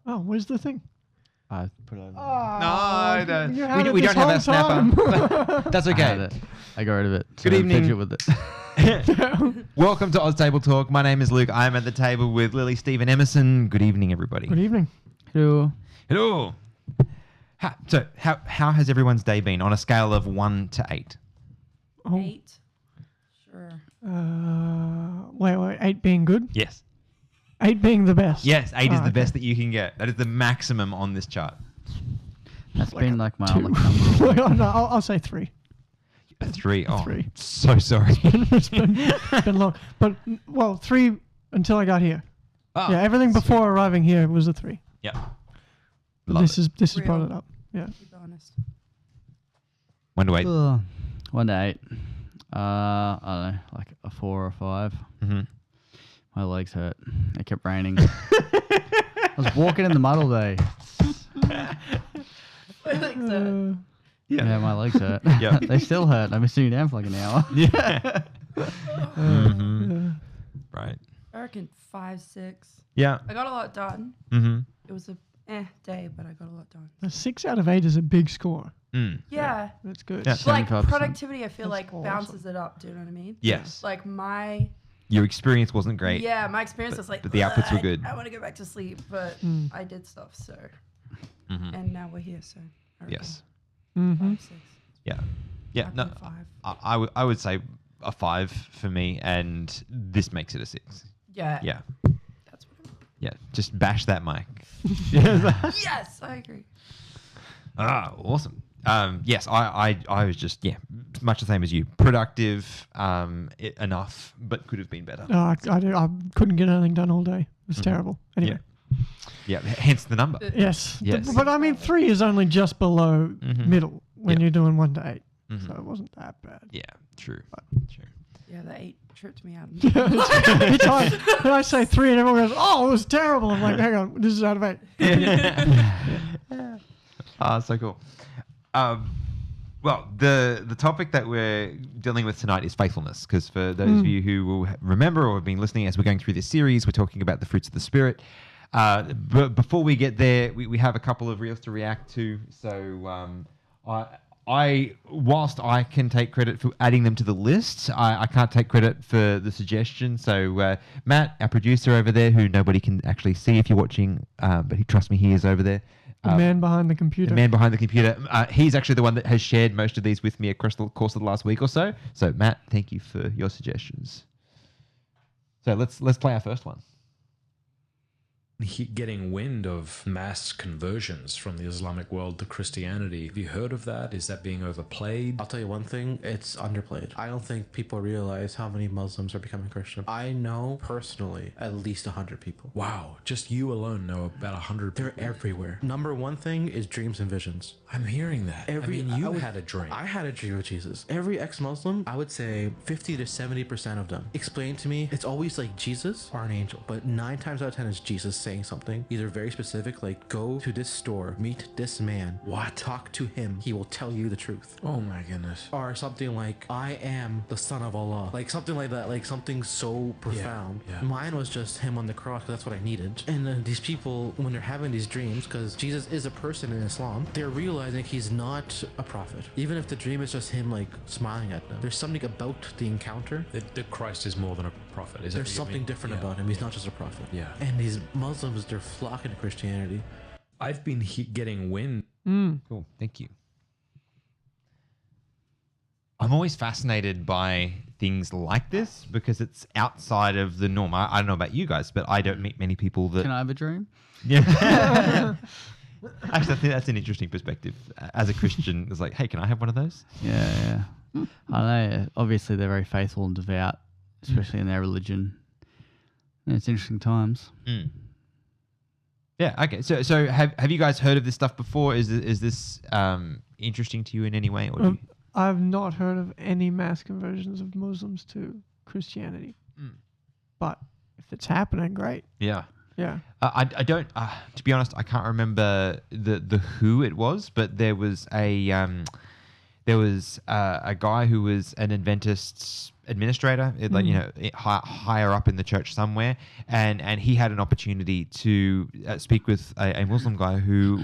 Oh, where's the thing? I put it over. Oh, No, you had we it don't have this that whole snapper. That's I had okay. it. I got rid of it. So Good I evening. fidget with it. Welcome to AusTableTalk. My name is Luke. I am at the table with Lily, Steve, and Emerson. Good evening, everybody. Good evening. Hello. Hello. How has everyone's day been on a scale of 1 to 8? Oh, 8. Sure. wait, 8 being good? Yes. 8 being the best? Yes, 8 is the okay. best that you can get. That is the maximum on this chart. That's been like my 2. only number. Oh, no, I'll say 3. A 3. Oh, 3. so sorry. It's been long. But, 3 until I got here. Oh, Yeah, everything sweet. before arriving here was a 3. Yeah. But Love this it. has Real. brought it up. Yeah. Keep honest. 1 to 8. 1 to 8. I don't know, like a 4 or 5. Mm-hmm. My legs hurt. It kept raining. I was walking in the mud all day. Yeah, my legs hurt. Yeah. They still hurt. I've been sitting down for like an hour. Yeah. Mm-hmm. Right. I reckon 5, 6. Yeah. I got a lot done. Mm-hmm. It was a day, but I got a lot done. A 6 out of 8 is a big score. Mm. Yeah. That's good. Yeah. Like 75%. productivity, I feel That's like awesome. bounces it up. Do you know what I mean? Yes. Like my Your experience wasn't great. Yeah, my experience was like, but the outputs were good. I want to go back to sleep, but I did stuff. So, Mm-hmm. and now we're here. So, I reckon Yes. Mm-hmm. 5, 6. Yeah. Yeah. No, 5. I would say a 5 for me, and this makes it a 6. Yeah. Yeah. That's what. Yeah. Just bash that mic. Yes, I agree. Awesome. Yes, I was just much the same as you. Productive, enough, but could have been better. I couldn't get anything done all day. It was terrible. Anyway. Yeah. Hence the number. Yes. Yes. But I mean, 3 is only just below middle when Yeah. you're doing 1 to 8. Mhm. So it wasn't that bad. Yeah. True. True. Yeah, the 8 tripped me out. It's hard. When I say 3 and everyone goes, "Oh, it was terrible," I'm like, "Hang on, this is out of 8." So cool. Well, the topic that we're dealing with tonight is faithfulness, because for those of you who will remember or have been listening as we're going through this series, we're talking about the fruits of the Spirit. But before we get there, we have a couple of reels to react to. So whilst I can take credit for adding them to the list, I can't take credit for the suggestion. So Matt, our producer over there, who nobody can actually see if you're watching, but trust me, he is over there. The man behind the computer. The man behind the computer. He's actually the one that has shared most of these with me across the course of the last week or so. So Matt, thank you for your suggestions. So let's play our first one. Getting wind of mass conversions from the Islamic world to Christianity. Have you heard of that? Is that being overplayed? I'll tell you one thing, it's underplayed. I don't think people realize how many Muslims are becoming Christian. I know personally at least 100 people. Wow, just you alone know about 100 people. They're everywhere. Number one thing is dreams and visions. I'm hearing that. You had a dream. I had a dream of Jesus. Every ex-Muslim, I would say 50 to 70% of them explain to me, it's always like Jesus or an angel, but 9 times out of 10 is Jesus saying something, either very specific, like go to this store, meet this man, talk to him, he will tell you the truth. Oh my goodness. Or something like, I am the son of Allah, like something like that, like something so profound. Yeah. Mine was just him on the cross, 'cause that's what I needed. And then these people, when they're having these dreams, because Jesus is a person in Islam, they're realizing he's not a prophet. Even if the dream is just him like smiling at them, there's something about the encounter. That Christ is more than a prophet. Is There's that what you something mean? different Yeah. about him. He's not just a prophet. Yeah. And these Muslims, they're flocking to Christianity. I've been getting wind. Cool. Thank you. I'm always fascinated by things like this because it's outside of the norm. I don't know about you guys, but I don't meet many people that... Can I have a dream? Yeah. Actually, I think that's an interesting perspective. As a Christian, it's like, hey, can I have one of those? Yeah. I know. Obviously, they're very faithful and devout, especially in their religion. Yeah, it's interesting times. Mm. Yeah. Okay. So have you guys heard of this stuff before? Is this interesting to you in any way? Or do you... I've not heard of any mass conversions of Muslims to Christianity. But if it's happening, great. Yeah. Yeah. I don't. To be honest, I can't remember the who it was, but there was a guy who was an Adventist administrator, higher up in the church somewhere, and he had an opportunity to speak with a Muslim guy who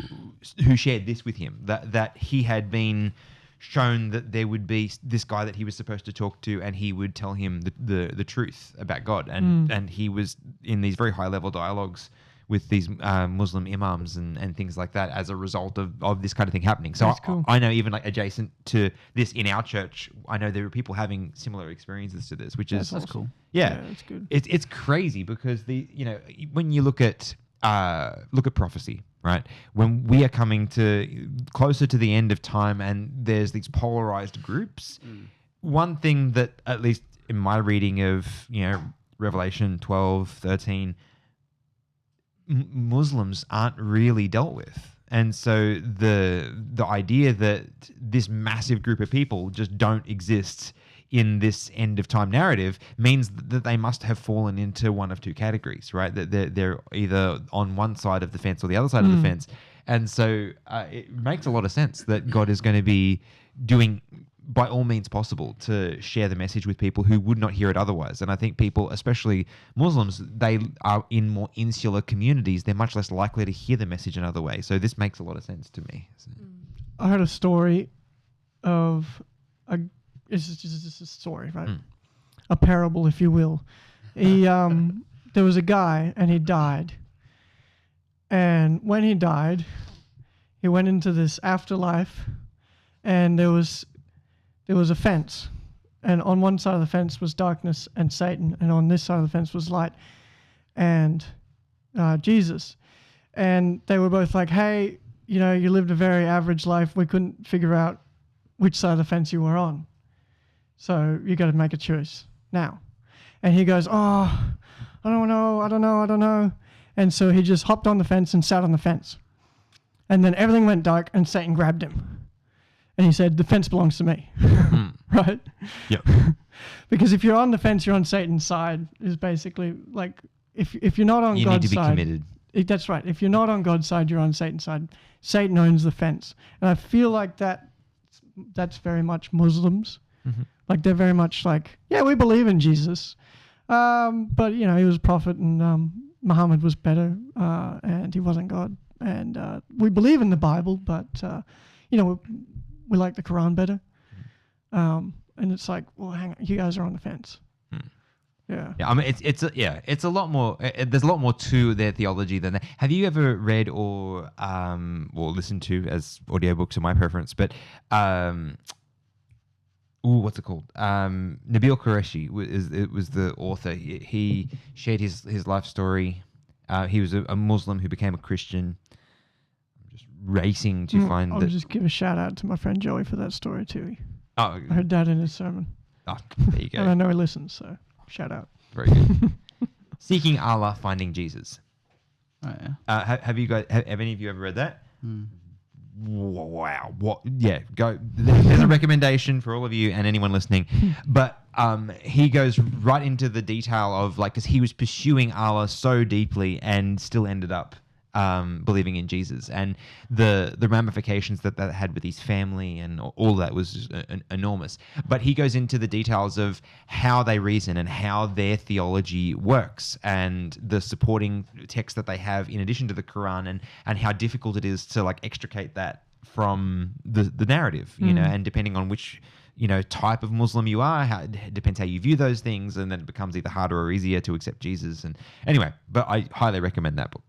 shared this with him, that he had been shown that there would be this guy that he was supposed to talk to, and he would tell him the truth about God, and he was in these very high level dialogues with these Muslim imams and things like that as a result of this kind of thing happening. So Cool. I know even like adjacent to this in our church, I know there are people having similar experiences to this, which is That's cool. Yeah, that's good. It's crazy because when you look at prophecy, right? When we are coming to closer to the end of time and there's these polarized groups, one thing that at least in my reading of Revelation 12, 13, Muslims aren't really dealt with. And so the idea that this massive group of people just don't exist in this end of time narrative means that they must have fallen into one of two categories, right? That they're either on one side of the fence or the other side of the fence. And so it makes a lot of sense that God is going to be doing by all means possible to share the message with people who would not hear it otherwise. And I think people, especially Muslims, they are in more insular communities. They're much less likely to hear the message another way. So this makes a lot of sense to me. So. I heard a story of it's just a story, right? A parable, if you will. He there was a guy and he died. And when he died, he went into this afterlife, and there was a fence, and on one side of the fence was darkness and Satan, and on this side of the fence was light and Jesus. And they were both like, hey, you lived a very average life. We couldn't figure out which side of the fence you were on. So you got to make a choice now. And he goes, oh, I don't know. And so he just hopped on the fence and sat on the fence. And then everything went dark and Satan grabbed him. And he said, the fence belongs to me. Right? Yep. Because if you're on the fence, you're on Satan's side, is basically like, if you're not on You God's need to be side. committed. That's right. If you're not on God's side, you're on Satan's side. Satan owns the fence. And I feel like that's very much Muslims. Like they're very much like, yeah, we believe in Jesus. But, he was a prophet, and Muhammad was better, and he wasn't God. And we believe in the Bible, but, we like the Quran better. And it's like, well, hang on, you guys are on the fence. Yeah. Yeah, I mean, it's a lot more. There's a lot more to their theology than that. Have you ever read or listened to, as audiobooks are my preference, but what's it called? Nabil Qureshi was the author. He shared his life story. He was a Muslim who became a Christian. I'm just racing to find I'll just give a shout out to my friend Joey for that story too. Oh, I heard that in his sermon. oh, there you go. And I know he listens, so shout out. Very good. Seeking Allah, Finding Jesus. Oh, yeah. Have any of you ever read that? Wow. What? Yeah, go. There's a recommendation for all of you and anyone listening. But he goes right into the detail of because he was pursuing Allah so deeply and still ended up believing in Jesus, and the ramifications that had with his family and all that was just enormous. But he goes into the details of how they reason and how their theology works, and the supporting text that they have in addition to the Quran, and how difficult it is to extricate that from the narrative, and depending on which type of Muslim you are, it depends how you view those things, and then it becomes either harder or easier to accept Jesus. And anyway, but I highly recommend that book.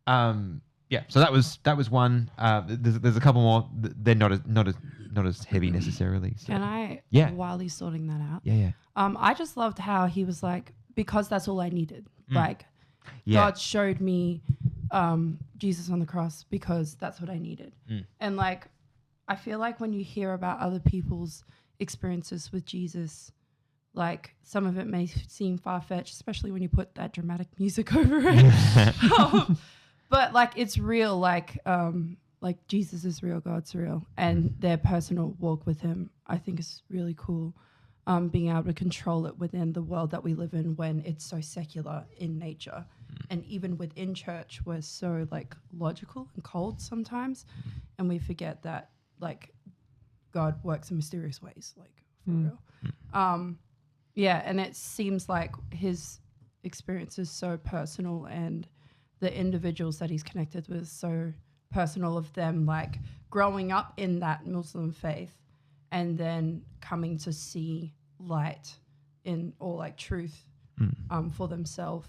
So that was one. There's a couple more. They're not as heavy necessarily. So. Can I? Yeah. While he's sorting that out. Yeah. I just loved how he was like, because that's all I needed. Like, Yeah. God showed me Jesus on the cross because that's what I needed. And I feel like when you hear about other people's experiences with Jesus, some of it may seem far-fetched, especially when you put that dramatic music over it. But it's real. Jesus is real, God's real, and their personal walk with Him, I think, is really cool. Being able to control it within the world that we live in when it's so secular in nature, and even within church, we're so logical and cold sometimes, and we forget that God works in mysterious ways, for real. Yeah, and it seems like his experience is so personal, and the individuals that he's connected with so personal of them, like growing up in that Muslim faith and then coming to see light in or like truth for themselves.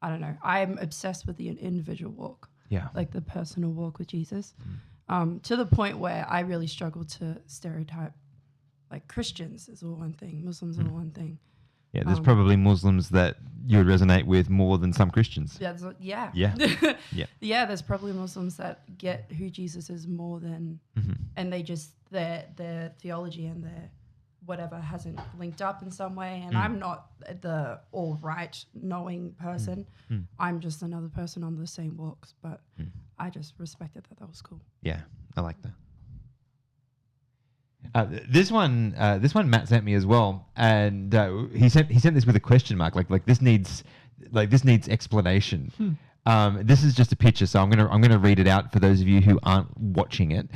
I don't know. I'm obsessed with the individual walk. Yeah. Like the personal walk with Jesus, to the point where I really struggle to stereotype like Christians is all one thing, Muslims are all one thing. Yeah, there's probably Muslims that you would resonate with more than some Christians. Yeah. Yeah. Yeah. Yeah, there's probably Muslims that get who Jesus is more than, and they just, their theology and their whatever hasn't linked up in some way. And I'm not the all right knowing person. I'm just another person on the same walks, but I just respected that. That was cool. Yeah, I like that. This one Matt sent me as well, and he sent this with a question mark. Like this needs explanation. This is just a picture, so I'm gonna read it out for those of you who aren't watching it.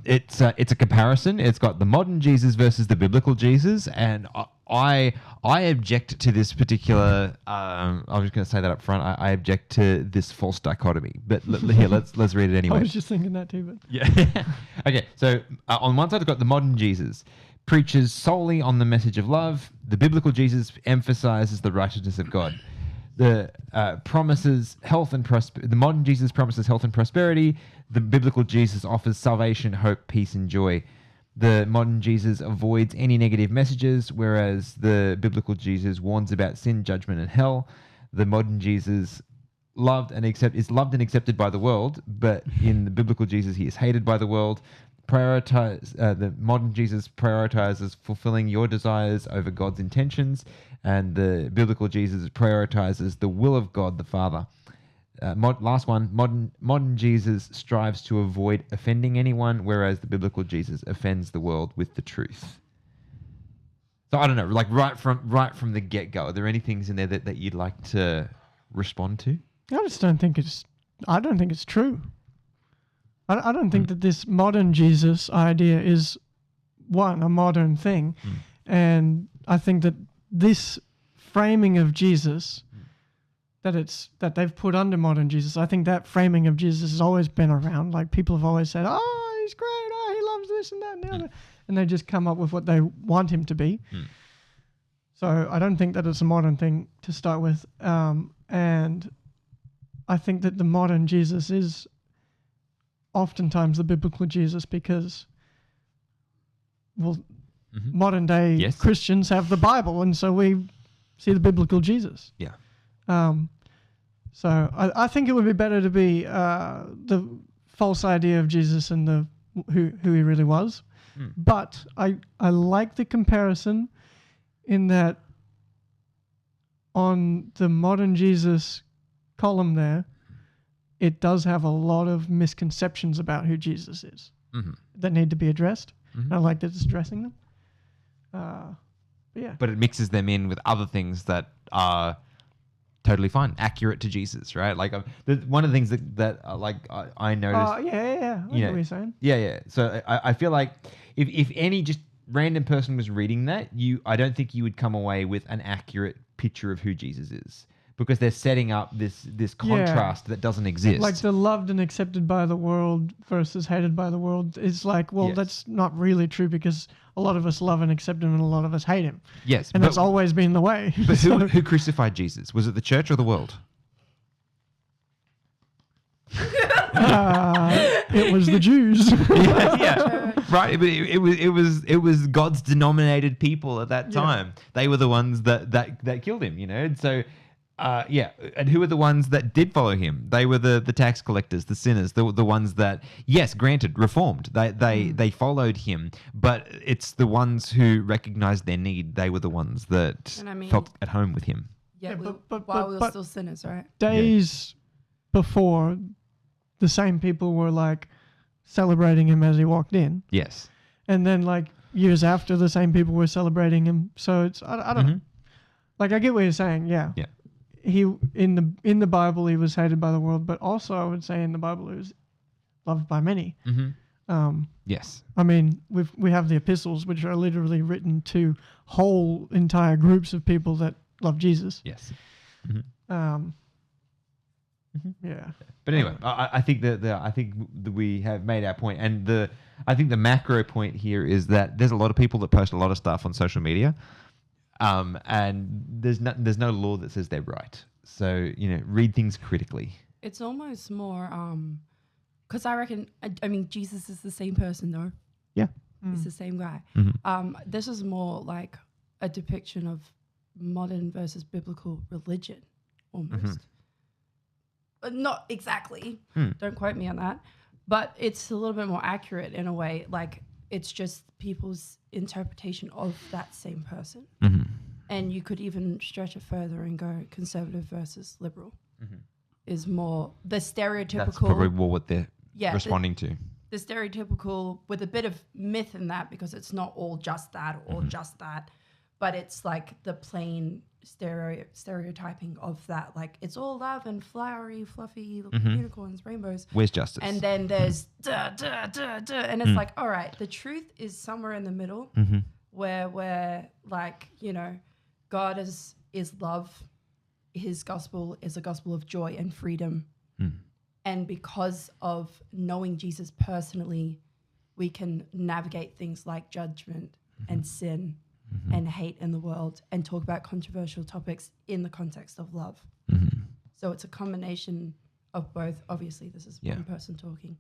It's a comparison. It's got the modern Jesus versus the biblical Jesus, and I object to this particular. I was just going to say that up front. I object to this false dichotomy. But here, let's read it anyway. I was just thinking that too, but yeah. Okay, so on one side, we've got the modern Jesus, preaches solely on the message of love. The biblical Jesus emphasizes the righteousness of God. The promises health and the modern Jesus promises health and prosperity. The biblical Jesus offers salvation, hope, peace, and joy. The modern Jesus avoids any negative messages, whereas the biblical Jesus warns about sin, judgment, and hell. The modern Jesus is loved and accepted by the world, but in the biblical Jesus, he is hated by the world. The modern Jesus prioritizes fulfilling your desires over God's intentions, and the biblical Jesus prioritizes the will of God the Father. Last one, modern Jesus strives to avoid offending anyone, whereas the biblical Jesus offends the world with the truth. So I don't know, like right from the get-go, are there any things in there that you'd like to respond to? I just don't think it's true. I don't think that this modern Jesus idea is a modern thing, and I think that this framing of Jesus that they've put under modern Jesus, I think that framing of Jesus has always been around. Like people have always said, "Oh, he's great. Oh, he loves this and that and the other," and they just come up with what they want him to be. So I don't think that it's a modern thing to start with, and I think that the modern Jesus is oftentimes the biblical Jesus because, modern day Christians have the Bible, and so we see the biblical Jesus. Yeah. So I think it would be better to be the false idea of Jesus and who he really was. But I like the comparison in that on the modern Jesus column there, it does have a lot of misconceptions about who Jesus is that need to be addressed. I like that it's addressing them. But yeah. But it mixes them in with other things that are totally fine, accurate to Jesus, right? Like one of the things that I noticed. Yeah. I know what you're saying. Yeah. So I feel like if any just random person was reading that, I don't think you would come away with an accurate picture of who Jesus is, because they're setting up this contrast that doesn't exist. Like the loved and accepted by the world versus hated by the world. It's like, that's not really true, because a lot of us love and accept him and a lot of us hate him. Yes. And that's always been the way. But who crucified Jesus? Was it the church or the world? It was the Jews. yeah. Right. It was God's denominated people at that time. Yeah. They were the ones that killed him, And so and who were the ones that did follow him? They were the tax collectors, the sinners, the ones that, yes, granted, reformed. They followed him, but it's the ones who recognized their need. They were the ones that felt at home with him. Yeah, but while we were still sinners, right? Days before, the same people were like celebrating him as he walked in. Yes. And then like years after, the same people were celebrating him. So it's I don't know. Like I get what you're saying. Yeah. Yeah. He in the Bible he was hated by the world, but also I would say in the Bible he was loved by many. Yes. I mean, we have the epistles, which are literally written to whole entire groups of people that love Jesus. Yes. Yeah. But anyway, I think that we have made our point, and I think the macro point here is that there's a lot of people that post a lot of stuff on social media, and there's no law that says they're right. So read things critically. It's almost more because I reckon I mean Jesus is the same person though. Yeah. He's the same guy. This is more like a depiction of modern versus biblical religion, almost. Not exactly. Don't quote me on that. But it's a little bit more accurate in a way. Like, it's just people's interpretation of that same person. And you could even stretch it further and go conservative versus liberal is more the stereotypical. That's probably more what they're responding to. The stereotypical with a bit of myth in that, because it's not all just that or just that, but it's like the plain stereotyping of that. Like, it's all love and flowery, fluffy unicorns, rainbows. Where's justice? And then there's and it's like, all right, the truth is somewhere in the middle where like, God is love. His gospel is a gospel of joy and freedom. And because of knowing Jesus personally, we can navigate things like judgment and sin and hate in the world and talk about controversial topics in the context of love. So it's a combination of both. Obviously, this is one person talking,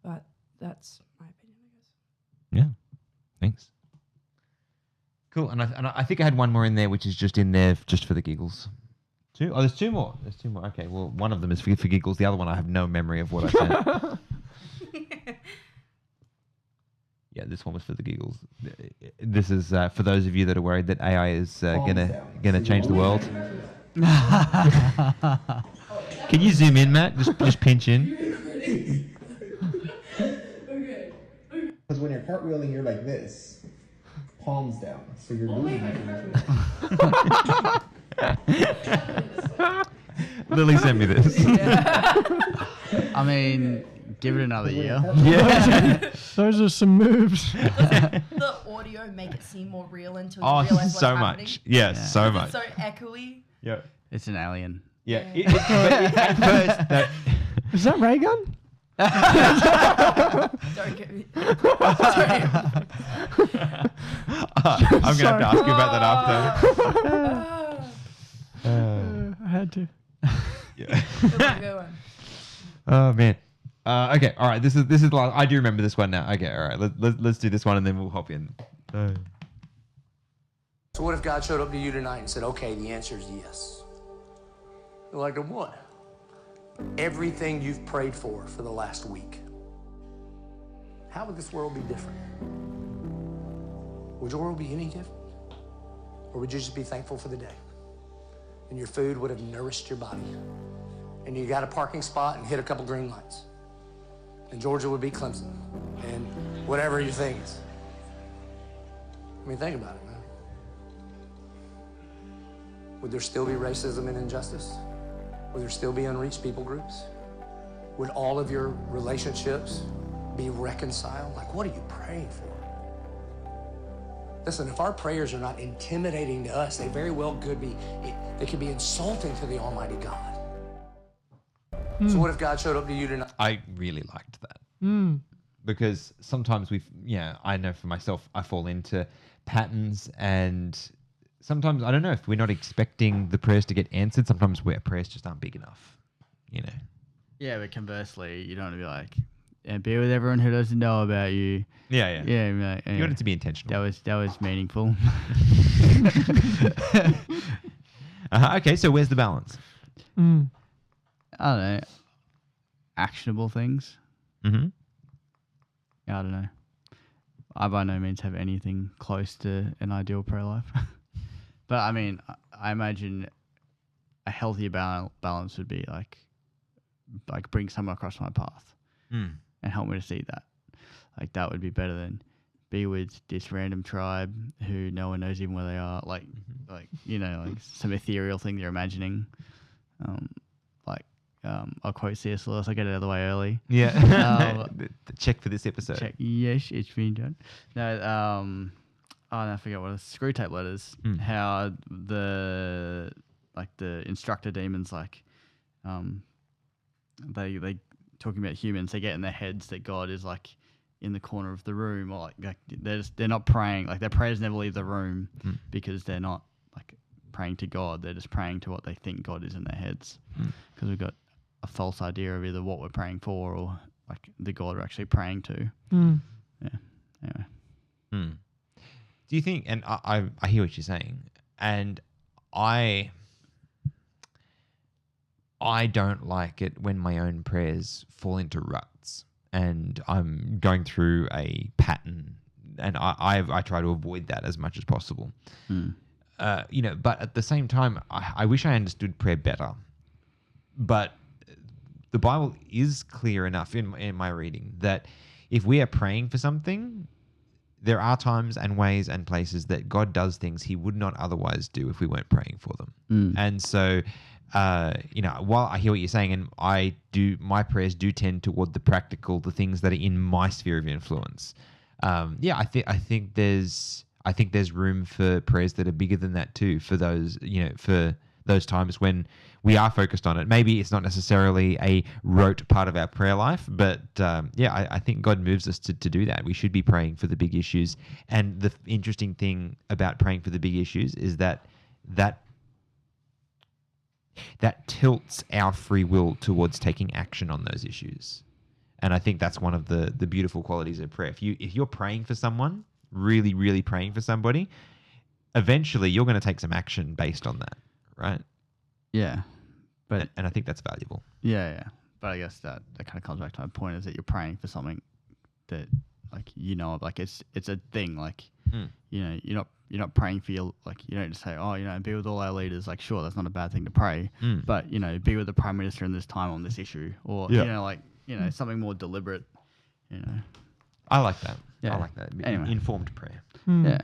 but that's my opinion, I guess. Yeah, thanks. Cool, and I think I had one more in there, which is just in there just for the giggles. Two? Oh, there's two more. Okay, well, one of them is for giggles. The other one, I have no memory of what I said. Yeah, this one was for the giggles. This is for those of you that are worried that AI is gonna change the world. Can you zoom in, Matt? Just pinch in. Because when you're cartwheeling, you're like this, palms down, so you're losing Lily sent me this. I mean, give it another year. Yeah. Those are some moves. The audio make it seem more real until you realize what's so happening. much. Yes, Yeah. so much. It's so echoey. Yeah. It's an alien. Yeah. At first, Is that ray gun? Don't get me. I'm gonna have to ask you about that after. I had to. Yeah. Good one. Oh man. Okay. All right. This is the last. I do remember this one now. Okay. All right. Let's do this one and then we'll hop in. So what if God showed up to you tonight and said, okay, the answer is yes? You're like, what? Everything you've prayed for the last week. How would this world be different? Would your world be any different? Or would you just be thankful for the day? And your food would have nourished your body. And you got a parking spot and hit a couple green lights. And Georgia would be Clemson. And whatever your thing is. I mean, think about it, man. Would there still be racism and injustice? Would there still be unreached people groups? Would all of your relationships be reconciled? Like, what are you praying for? Listen, if our prayers are not intimidating to us, they very well could be, they could be insulting to the Almighty God. So what if God showed up to you tonight? I really liked that. Because sometimes I know for myself, I fall into patterns, and sometimes, I don't know, if we're not expecting the prayers to get answered, sometimes our prayers just aren't big enough, Yeah, but conversely, you don't want to be like, and be with everyone who doesn't know about you. Yeah. Yeah, mate, You want it to be intentional. That was meaningful. Okay, so where's the balance? I don't know. Actionable things. Mm-hmm. I don't know. I by no means have anything close to an ideal prayer life. But I mean, I imagine a healthier balance would be like bring someone across my path and help me to see that. Like, that would be better than be with this random tribe who no one knows even where they are. Like some ethereal thing they're imagining. I'll quote C.S. Lewis. I get it out of the way early. Yeah. The check for this episode. Check. Yes, it's been done. No, I forget what it's. Screw tape letters. How the instructor demons they talking about humans. They get in their heads that God is like in the corner of the room, or like they're not praying. Like their prayers never leave the room because they're not like praying to God. They're just praying to what they think God is in their heads, because we've got a false idea of either what we're praying for or like the God we're actually praying to. Yeah. Anyway. Do you think, and I hear what you're saying, and I don't like it when my own prayers fall into ruts and I'm going through a pattern, and I try to avoid that as much as possible. But at the same time, I wish I understood prayer better. But the Bible is clear enough in my reading that if we are praying for something, there are times and ways and places that God does things he would not otherwise do if we weren't praying for them. And so, while I hear what you're saying, and my prayers do tend toward the practical, the things that are in my sphere of influence. I think there's room for prayers that are bigger than that too, for those, for those times when we are focused on it. Maybe it's not necessarily a rote part of our prayer life, but I think God moves us to do that. We should be praying for the big issues. And the interesting thing about praying for the big issues is that tilts our free will towards taking action on those issues. And I think that's one of the beautiful qualities of prayer. If you're praying for someone, really, really praying for somebody, eventually you're going to take some action based on that, right? Yeah. But and I think that's valuable. Yeah. But I guess that kind of comes back to my point, is that you're praying for something that it's a thing. Like, you're not praying for your, you don't just say, be with all our leaders. Like, sure, that's not a bad thing to pray, but, be with the Prime Minister in this time on this issue, or, something more deliberate, I like that. Yeah. I like that. Anyway. Informed prayer. Yeah.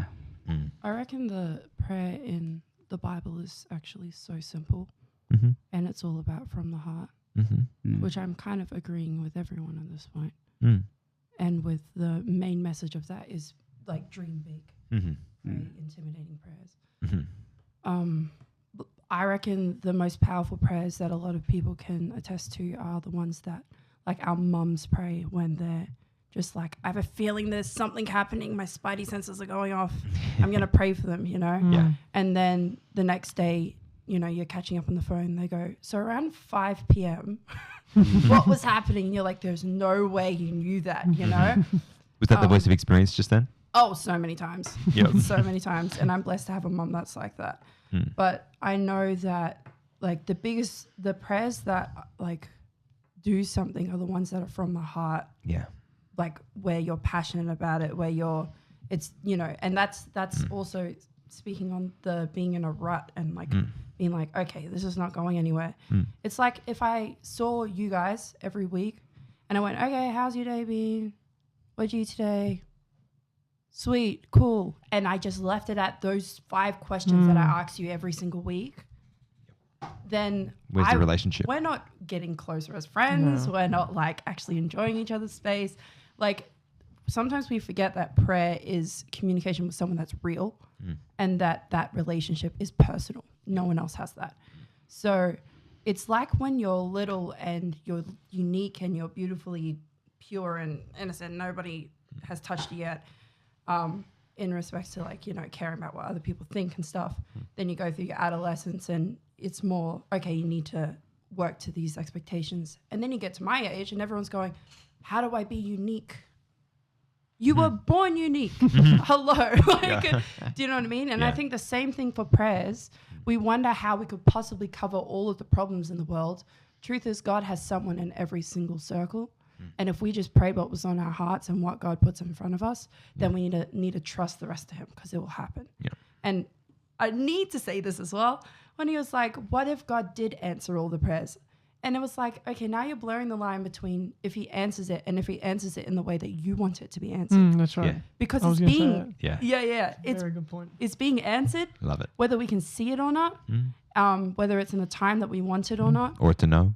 I reckon the prayer in the Bible is actually so simple, and it's all about from the heart, which I'm kind of agreeing with everyone at this point. And with the main message of that is like dream big, very intimidating prayers. I reckon the most powerful prayers that a lot of people can attest to are the ones that like our mums pray when they're just like, I have a feeling there's something happening. My spidey senses are going off. I'm going to pray for them, Yeah. And then the next day, you're catching up on the phone. They go, so around 5 p.m., what was happening? And you're like, there's no way you knew that, Was that the voice of experience just then? Oh, so many times. Yep. So many times. And I'm blessed to have a mom that's like that. But I know that like the prayers that like do something are the ones that are from the heart. Yeah. Like where you're passionate about it, and that's also speaking on the being in a rut and like being like, okay, this is not going anywhere. It's like if I saw you guys every week and I went, okay, how's your day been? What'd you eat today? Sweet, cool. And I just left it at those 5 questions that I ask you every single week. Then where's the relationship? We're not getting closer as friends. No. We're not like actually enjoying each other's space. Like sometimes we forget that prayer is communication with someone that's real and that relationship is personal. No one else has that. So it's like when you're little and you're unique and you're beautifully pure and innocent, nobody has touched you yet, in respect to like, caring about what other people think and stuff. Then you go through your adolescence and it's more, okay, you need to work to these expectations. And then you get to my age and everyone's going, how do I be unique? You were born unique. Hello. Do you know what I mean? And I think the same thing for prayers. We wonder how we could possibly cover all of the problems in the world. Truth is, God has someone in every single circle. And if we just pray what was on our hearts and what God puts in front of us, then we need to trust the rest to him because it will happen. Yeah. And I need to say this as well. When he was like, what if God did answer all the prayers? And it was like, okay, now you're blurring the line between if he answers it and if he answers it in the way that you want it to be answered. That's right. Yeah. Because it's being, it's very good point. It's being answered. Love it. Whether we can see it or not, whether it's in the time that we want it or not. Or to know.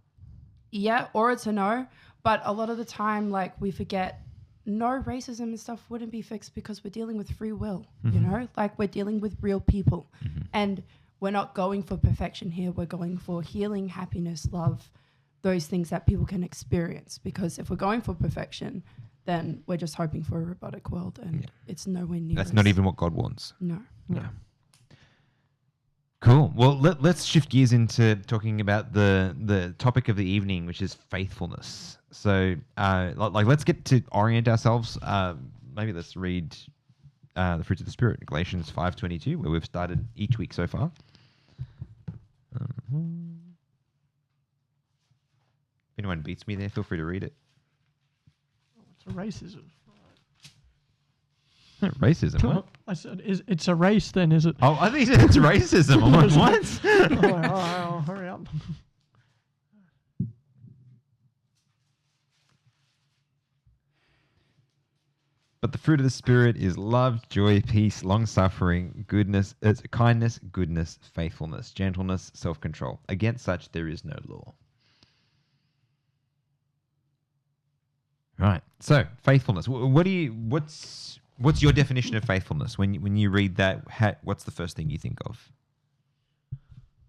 yeah, or it's a no. But a lot of the time, like, we forget no racism and stuff wouldn't be fixed because we're dealing with free will, you know? Like, we're dealing with real people. And we're not going for perfection here. We're going for healing, happiness, love, those things that people can experience. Because if we're going for perfection, then we're just hoping for a robotic world, and it's nowhere near. That's not even what God wants. No. Yeah. Cool. Well, let's shift gears into talking about the topic of the evening, which is faithfulness. So, let's get to orient ourselves. Maybe let's read the fruits of the Spirit, Galatians 5:22, where we've started each week so far. If anyone beats me there, feel free to read it. It's a racism. Racism? What? I said, it's a race then, is it? Oh, I think it's racism. I'm like, what? I'm like, all right, hurry up. But the fruit of the Spirit is love, joy, peace, long-suffering, kindness, goodness, faithfulness, gentleness, self-control. Against such there is no law. Right. So, faithfulness. What's your definition of faithfulness? When you read that, what's the first thing you think of?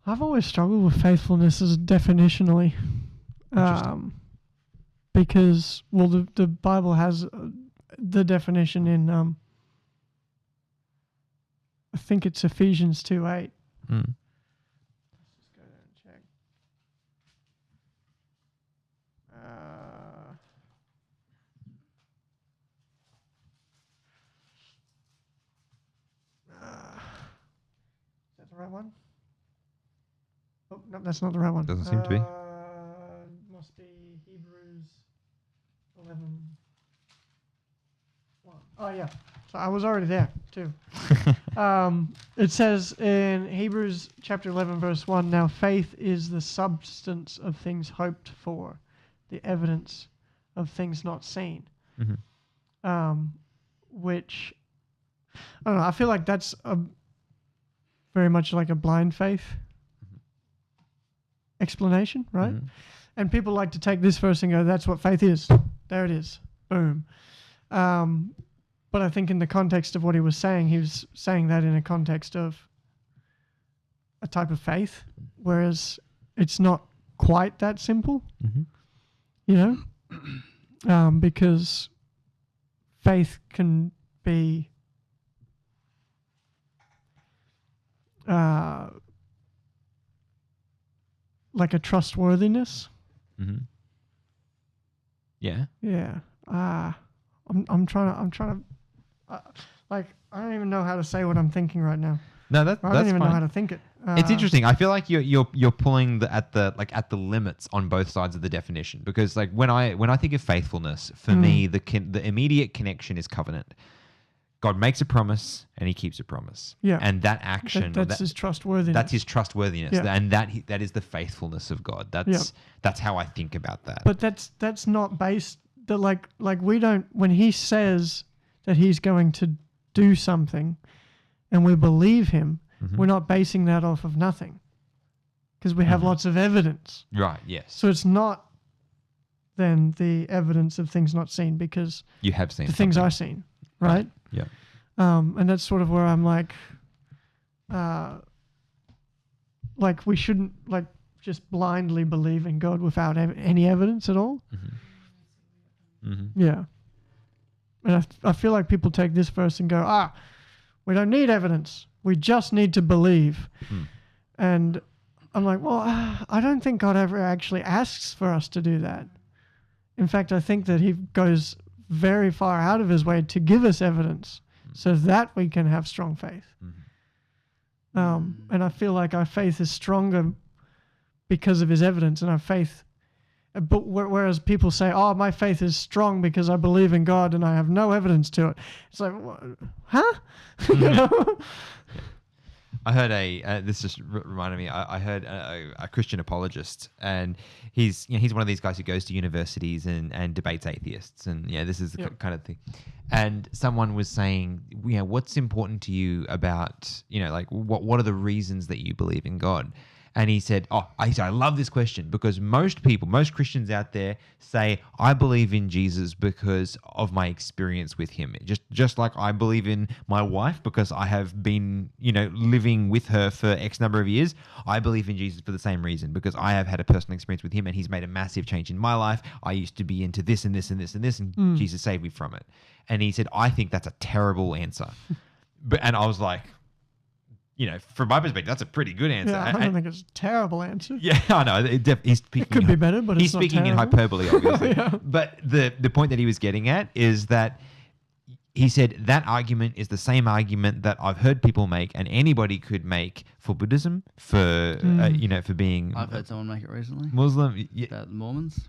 I've always struggled with faithfulness as definitionally, because the Bible has the definition in I think it's Ephesians 2:8. Let's just go there and check. Is that the right one? Oh, no, that's not the right one. Doesn't seem to be. Must be Hebrews 11. Oh, yeah. So I was already there, too. It says in Hebrews chapter 11, verse 1, now faith is the substance of things hoped for, the evidence of things not seen. Which, I don't know, I feel like that's very much like a blind faith explanation, right? And people like to take this verse and go, that's what faith is. There it is. Boom. But I think in the context of what he was saying that in a context of a type of faith, whereas it's not quite that simple, you know, because faith can be like a trustworthiness. Yeah. Yeah. I'm trying to like, I don't even know how to say what I'm thinking right now. No, that's I don't even fine. know how to think it. It's interesting. I feel like you're pulling at the limits on both sides of the definition, because like when I think of faithfulness, for me the immediate connection is covenant. God makes a promise and he keeps a promise. Yeah. And that action that's his trustworthiness. That's his trustworthiness. Yeah. And that is the faithfulness of God. That's how I think about that. But that's not based that like we don't, when he says that he's going to do something and we believe him, we're not basing that off of nothing, because we have lots of evidence. Right, yes. So it's not then the evidence of things not seen, because You have seen the things something. I've seen, right? Yeah. And that's sort of where I'm like we shouldn't like just blindly believe in God without any evidence at all. Yeah. And I feel like people take this verse and go, we don't need evidence. We just need to believe. And I'm like, well, I don't think God ever actually asks for us to do that. In fact, I think that he goes very far out of his way to give us evidence so that we can have strong faith. And I feel like our faith is stronger because of his evidence, and our faith, but whereas people say, oh, my faith is strong because I believe in God and I have no evidence to it. It's like, huh? You know? I heard this just reminded me, I heard a Christian apologist, and he's one of these guys who goes to universities and debates atheists, and this is the kind of thing. And someone was saying, what's important to you about, like what are the reasons that you believe in God? And he said, I love this question because most Christians out there say, I believe in Jesus because of my experience with him. Just like I believe in my wife because I have been, living with her for X number of years. I believe in Jesus for the same reason because I have had a personal experience with him and he's made a massive change in my life. I used to be into this and this and this and this and Jesus saved me from it. And he said, I think that's a terrible answer. And I was like, from my perspective, that's a pretty good answer. Yeah, I don't think it's a terrible answer. Yeah, I know. It could be better, but he's it's not speaking in terrible. hyperbole, obviously. Yeah. But the point that he was getting at is that he said that argument is the same argument that I've heard people make, and anybody could make for Buddhism, for for being I've heard someone make it recently. Muslim, About Mormons.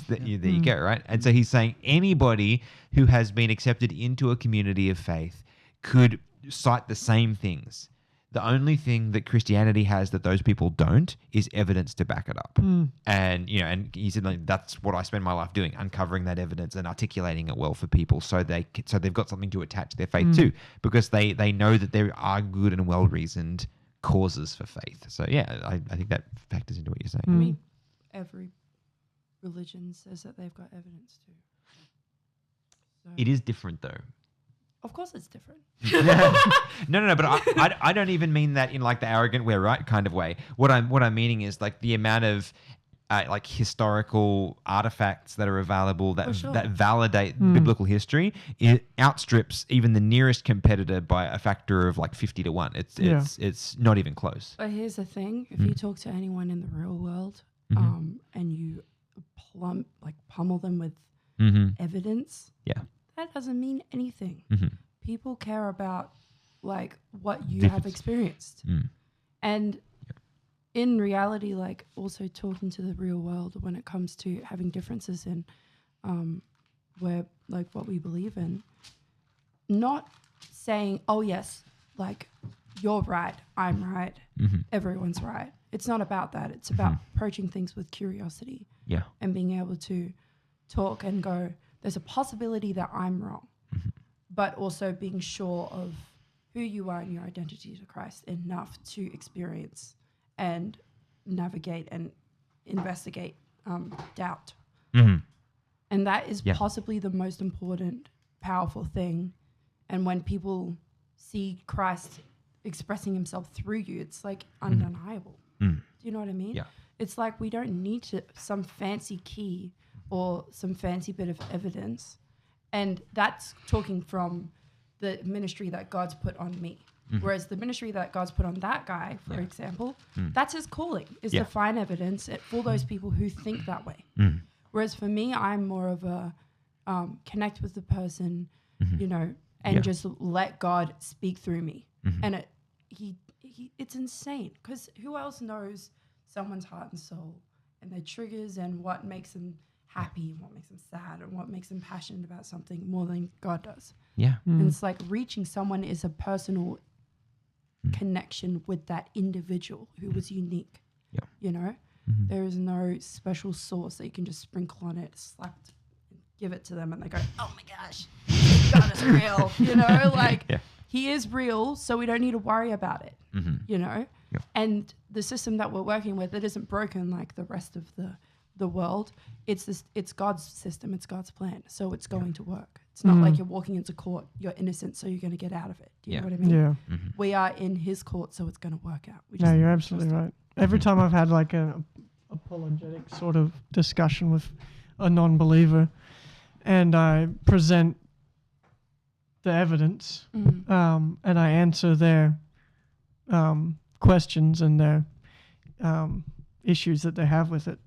there you go, right? And so he's saying anybody who has been accepted into a community of faith could cite the same things. The only thing that Christianity has that those people don't is evidence to back it up. And he said that's what I spend my life doing, uncovering that evidence and articulating it well for people, so they've got something to attach their faith to, because they know that there are good and well reasoned causes for faith. So I think that factors into what you're saying. I mean, every religion says that they've got evidence too. So It is different though. of course, it's different. No, but I don't even mean that in like the arrogant we're right kind of way. What I'm meaning is like the amount of like historical artifacts that are available that that validate biblical history, it outstrips even the nearest competitor by a factor of like 50 to 1. It's not even close. But here's the thing: if you talk to anyone in the real world, and you pummel them with evidence, that doesn't mean anything. People care about like what you have experienced. And in reality, like also talking to the real world when it comes to having differences in where like what we believe in, not saying, oh yes, like you're right, I'm right, everyone's right. It's not about that. It's about approaching things with curiosity and being able to talk and go, there's a possibility that I'm wrong, but also being sure of who you are and your identity to Christ enough to experience and navigate and investigate doubt. And that is possibly the most important, powerful thing. And when people see Christ expressing himself through you, it's like undeniable. Do you know what I mean? Yeah. It's like we don't need some fancy key or some fancy bit of evidence. And that's talking from the ministry that God's put on me. Whereas the ministry that God's put on that guy, for example, that's his calling, is to find evidence for those people who think that way. Whereas for me, I'm more of a connect with the person, and just let God speak through me. And it's insane, because who else knows someone's heart and soul and their triggers and what makes them happy and what makes them sad and what makes them passionate about something more than God does. And it's like reaching someone is a personal connection with that individual who was unique. There is no special sauce that you can just sprinkle on it, slap it, give it to them, and they go, oh my gosh, God is real. He is real, so we don't need to worry about it. And the system that we're working with, it isn't broken like the rest of the world. It's God's system, it's God's plan, so it's going to work. It's not like you're walking into court, you're innocent, so you're going to get out of it. Do you know what I mean? We are in his court, so it's going to work out. No, you're absolutely right. Every time I've had like a apologetic sort of discussion with a non-believer and I present the evidence and I answer their questions and their issues that they have with it,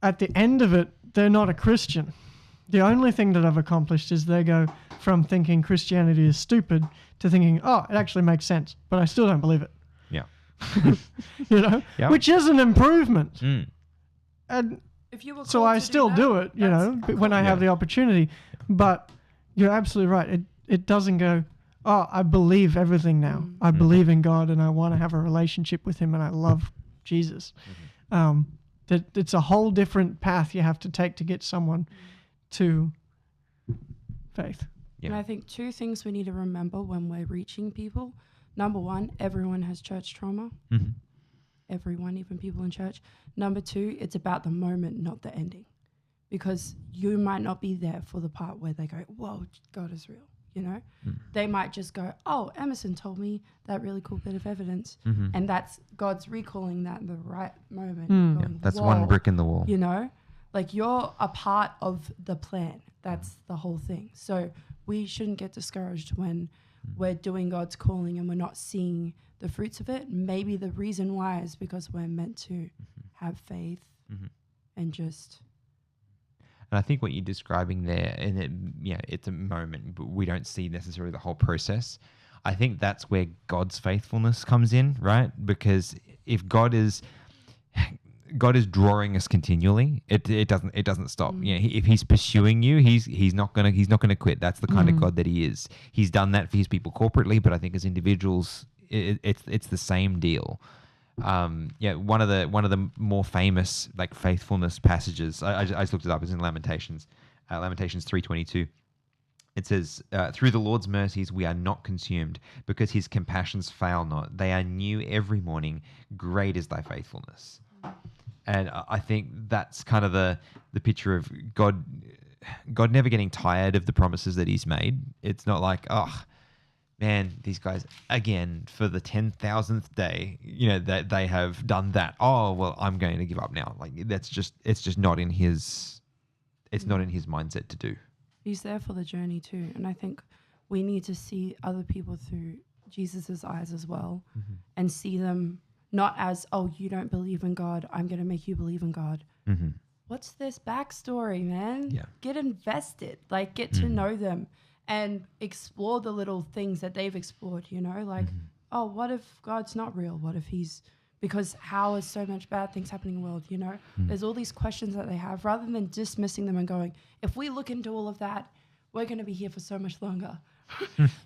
at the end of it, they're not a Christian. The only thing that I've accomplished is they go from thinking Christianity is stupid to thinking, oh, it actually makes sense, but I still don't believe it. Which is an improvement. And if you were so I still do it, when I have the opportunity. But you're absolutely right. It doesn't go, oh, I believe everything now. I believe in God and I want to have a relationship with him and I love Jesus. That it's a whole different path you have to take to get someone to faith. And I think two things we need to remember when we're reaching people. Number one, everyone has church trauma. everyone, even people in church. Number 2, it's about the moment, not the ending. Because you might not be there for the part where they go, whoa, God is real, you know? They might just go, oh, Emerson told me that really cool bit of evidence. And that's God's recalling that in the right moment. Going, That's whoa, one brick in the wall. you know? Like, you're a part of the plan. That's the whole thing. So we shouldn't get discouraged when we're doing God's calling and we're not seeing the fruits of it. Maybe the reason why is because we're meant to have faith and just... And I think what you're describing there, and it's a moment, but we don't see necessarily the whole process. I think that's where God's faithfulness comes in, right? Because if God is drawing us continually, it doesn't stop. If He's pursuing you, he's not gonna quit. That's the kind of God that He is. He's done that for His people corporately, but I think as individuals, it's the same deal. One of the more famous like faithfulness passages, I just looked it up, is in Lamentations 3:22. It says, through the Lord's mercies we are not consumed, because His compassions fail not. They are new every morning. Great is thy faithfulness. And I think that's kind of the picture of God never getting tired of the promises that He's made. It's not like, oh, man, these guys, again, for the 10,000th day, that they have done that. Oh, well, I'm going to give up now. Like, it's just not in His mindset to do. He's there for the journey too. And I think we need to see other people through Jesus's eyes as well, and see them not as, oh, you don't believe in God, I'm going to make you believe in God. What's this backstory, man? Yeah. Get invested. Like, get to know them and explore the little things that they've explored, Like, oh, what if God's not real? What if He's... Because how is so much bad things happening in the world, There's all these questions that they have, rather than dismissing them and going, if we look into all of that, we're going to be here for so much longer.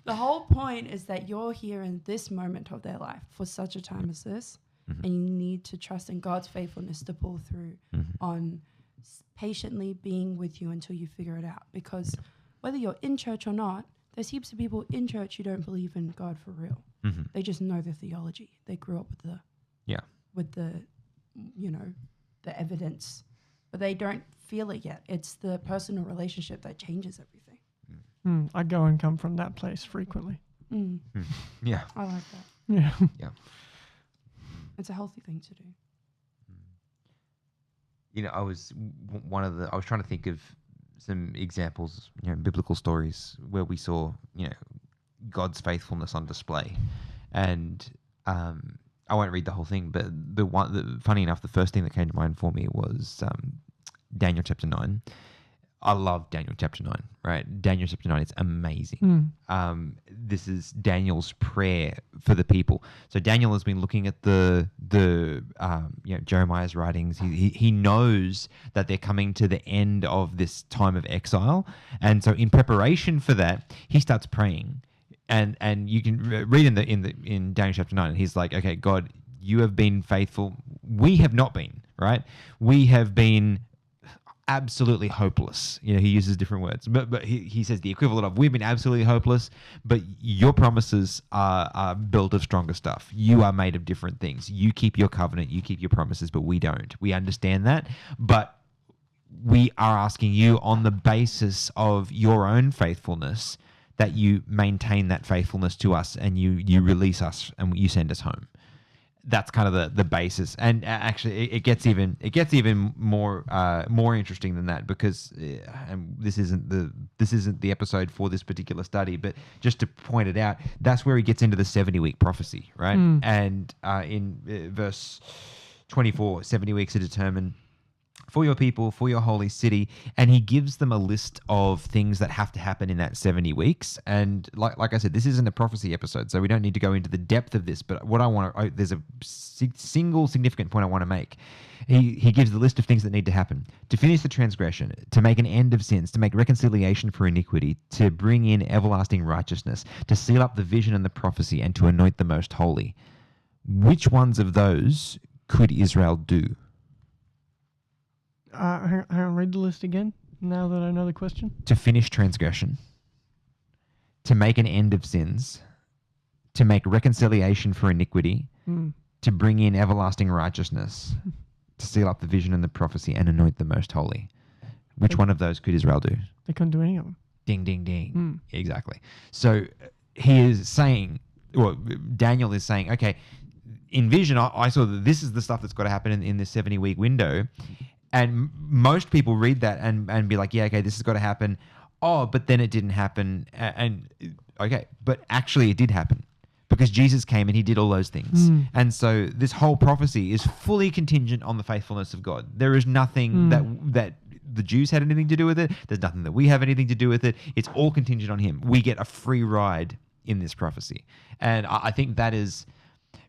The whole point is that you're here in this moment of their life for such a time as this, and you need to trust in God's faithfulness to pull through on patiently being with you until you figure it out. Because whether you're in church or not, there's heaps of people in church who don't believe in God for real. They just know the theology. They grew up with the the evidence, but they don't feel it yet. It's the personal relationship that changes everything. I go and come from that place frequently. Yeah. I like that. Yeah. Yeah. It's a healthy thing to do. I was trying to think of some examples, biblical stories where we saw, God's faithfulness on display. And I won't read the whole thing, but funny enough, the first thing that came to mind for me was Daniel chapter 9. I love Daniel chapter 9, right? Daniel chapter 9 is amazing. This is Daniel's prayer for the people. So Daniel has been looking at the Jeremiah's writings. He knows that they're coming to the end of this time of exile. And so in preparation for that, he starts praying. And you can read in Daniel chapter 9, and he's like, okay, God, you have been faithful. We have not been, right? We have been absolutely hopeless. He uses different words, but he says the equivalent of, we've been absolutely hopeless, but your promises are built of stronger stuff. You are made of different things. You keep your covenant, you keep your promises, but we don't. We understand that, but we are asking you on the basis of your own faithfulness that you maintain that faithfulness to us, and you release us and you send us home. That's kind of the basis. And actually, it gets even more interesting than that, because and this isn't the episode for this particular study, but just to point it out, that's where he gets into the 70-week prophecy, right? And in verse 24, 70 weeks are determined for your people, for your holy city, and he gives them a list of things that have to happen in that 70 weeks. And like I said, this isn't a prophecy episode, so we don't need to go into the depth of this, but what there's a single significant point I want to make. He gives the list of things that need to happen: to finish the transgression, to make an end of sins, to make reconciliation for iniquity, to bring in everlasting righteousness, to seal up the vision and the prophecy, and to anoint the most holy. Which ones of those could Israel do? Hang on, read the list again, now that I know the question. To finish transgression, to make an end of sins, to make reconciliation for iniquity, to bring in everlasting righteousness, to seal up the vision and the prophecy, and anoint the most holy. Which one of those could Israel do? They couldn't do any of them. Ding, ding, ding. Exactly. So he is saying, well, Daniel is saying, okay, in vision, I saw that this is the stuff that's got to happen in this 70-week window. And most people read that and be like, yeah, okay, this has got to happen. Oh, but then it didn't happen. And okay, but actually it did happen because Jesus came and he did all those things. And so this whole prophecy is fully contingent on the faithfulness of God. There is nothing that the Jews had anything to do with it. There's nothing that we have anything to do with it. It's all contingent on him. We get a free ride in this prophecy. And I think that is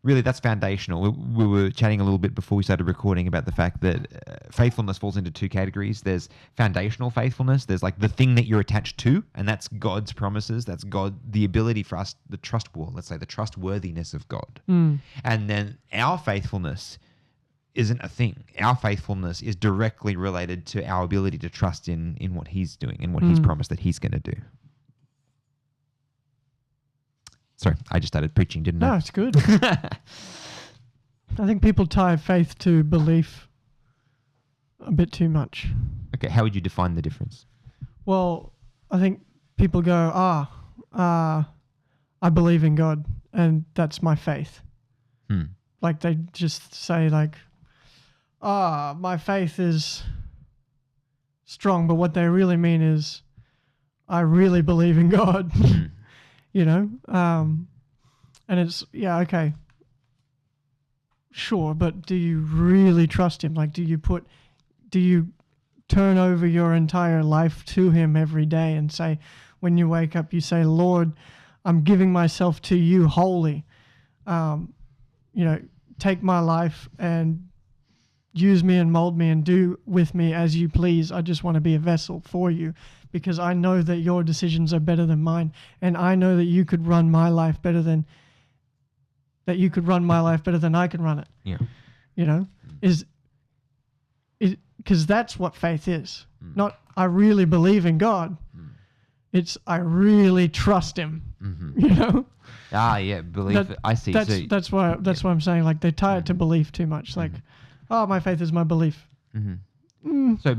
really, that's foundational. We were chatting a little bit before we started recording about the fact that faithfulness falls into two categories. There's foundational faithfulness. There's like the thing that you're attached to, and that's God's promises. That's God, the ability for us, the trustworthiness of God. And then our faithfulness isn't a thing. Our faithfulness is directly related to our ability to trust in what he's doing and what he's promised that he's going to do. Sorry, I just started preaching, didn't I? No, it's good. I think people tie faith to belief a bit too much. Okay, how would you define the difference? Well, I think people go, I believe in God, and that's my faith. Like they just say like, my faith is strong, but what they really mean is, I really believe in God. You know, and it's, yeah, okay, sure, but do you really trust him? Like, do you turn over your entire life to him every day and say, when you wake up, you say, Lord, I'm giving myself to you wholly. You know, take my life and use me and mold me and do with me as you please. I just want to be a vessel for you, because I know that your decisions are better than mine, and I know that you could run my life better than I could run it. Yeah. You know, is because that's what faith is. Not I really believe in God. It's I really trust him. You know. Yeah, belief. I see. That's why I'm saying, like, they tie it to belief too much. Like, my faith is my belief. So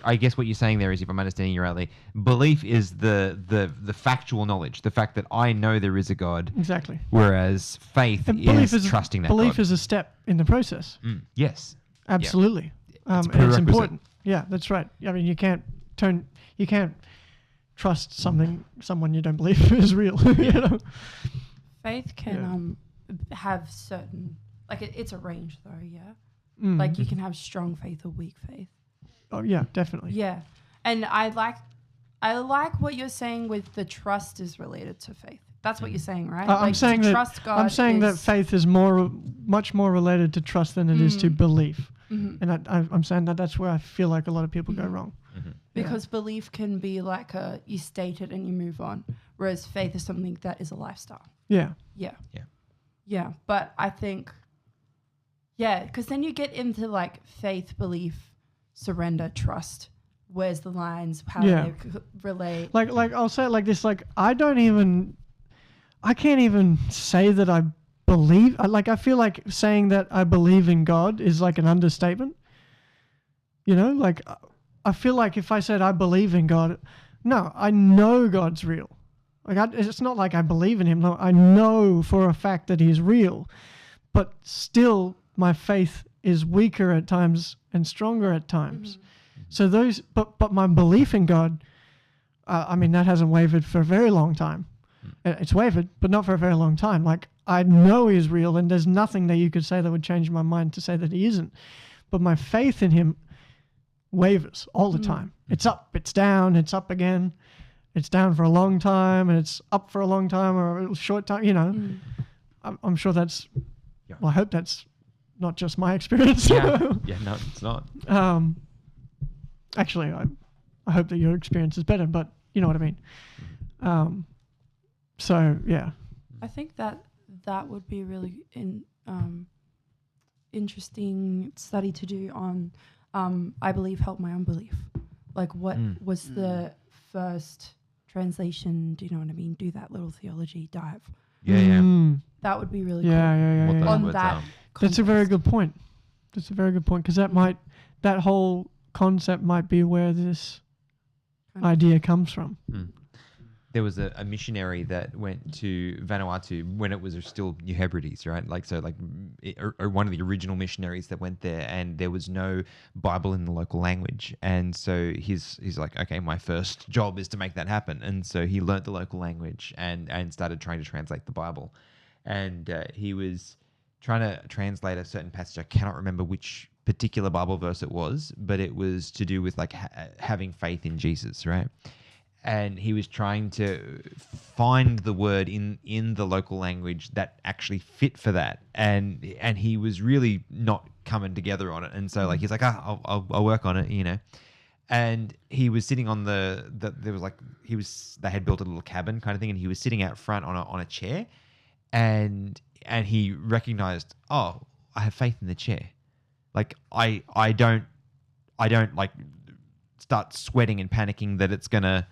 I guess what you're saying there is, if I'm understanding you rightly, belief is the factual knowledge, the fact that I know there is a God. Exactly. Whereas faith is trusting that belief God. is a step in the process. Yes. Absolutely. Yeah. It's important. Yeah, that's right. I mean, you can't trust someone you don't believe is real. You know. Faith can have certain, like it's a range though. Yeah. Like you can have strong faith or weak faith. Oh yeah, definitely. Yeah, and I like what you're saying with the trust is related to faith. That's what you're saying, right? I'm saying that trust God. I'm saying that faith is much more related to trust than it is to belief. And I'm saying that's where I feel like a lot of people go wrong. Because belief can be like you state it and you move on, whereas faith is something that is a lifestyle. Yeah. Yeah. But I think. Yeah, because then you get into like faith, belief, surrender, trust. Where's the lines? How they relate? Like I'll say it like this: like I can't even say that I believe. I feel like saying that I believe in God is like an understatement. You know, like I feel like if I said I believe in God, no, I know God's real. Like it's not like I believe in Him. No, I know for a fact that He's real, but still. My faith is weaker at times and stronger at times. So but my belief in God, I mean, that hasn't wavered for a very long time. It's wavered, but not for a very long time. Like, I know He's real, and there's nothing that you could say that would change my mind to say that He isn't. But my faith in Him wavers all the time. It's up, it's down, it's up again. It's down for a long time, and it's up for a long time or a short time, you know. I'm sure that's, well, I hope that's not just my experience. No, it's not. Actually, I hope that your experience is better, but you know what I mean. So yeah, I think that would be really interesting study to do on I believe help my unbelief. Like what was the first translation? Do you know what I mean? Do that little theology dive. Yeah. That would be really cool. Yeah. On that That's a very context. good point. That's a very good point because that whole concept might be where this idea comes from. There was a missionary that went to Vanuatu when it was still New Hebrides, right? Or one of the original missionaries that went there, and there was no Bible in the local language. And so he's like, okay, my first job is to make that happen. And so he learnt the local language and started trying to translate the Bible. And he was trying to translate a certain passage. I cannot remember which particular Bible verse it was, but it was to do with like having faith in Jesus, right? And he was trying to find the word in the local language that actually fit for that, and he was really not coming together on it. And so like he's like, I'll work on it, you know. And he was sitting on they had built a little cabin kind of thing, and he was sitting out front on a chair, and he recognized, oh, I have faith in the chair. Like I don't like start sweating and panicking that it's gonna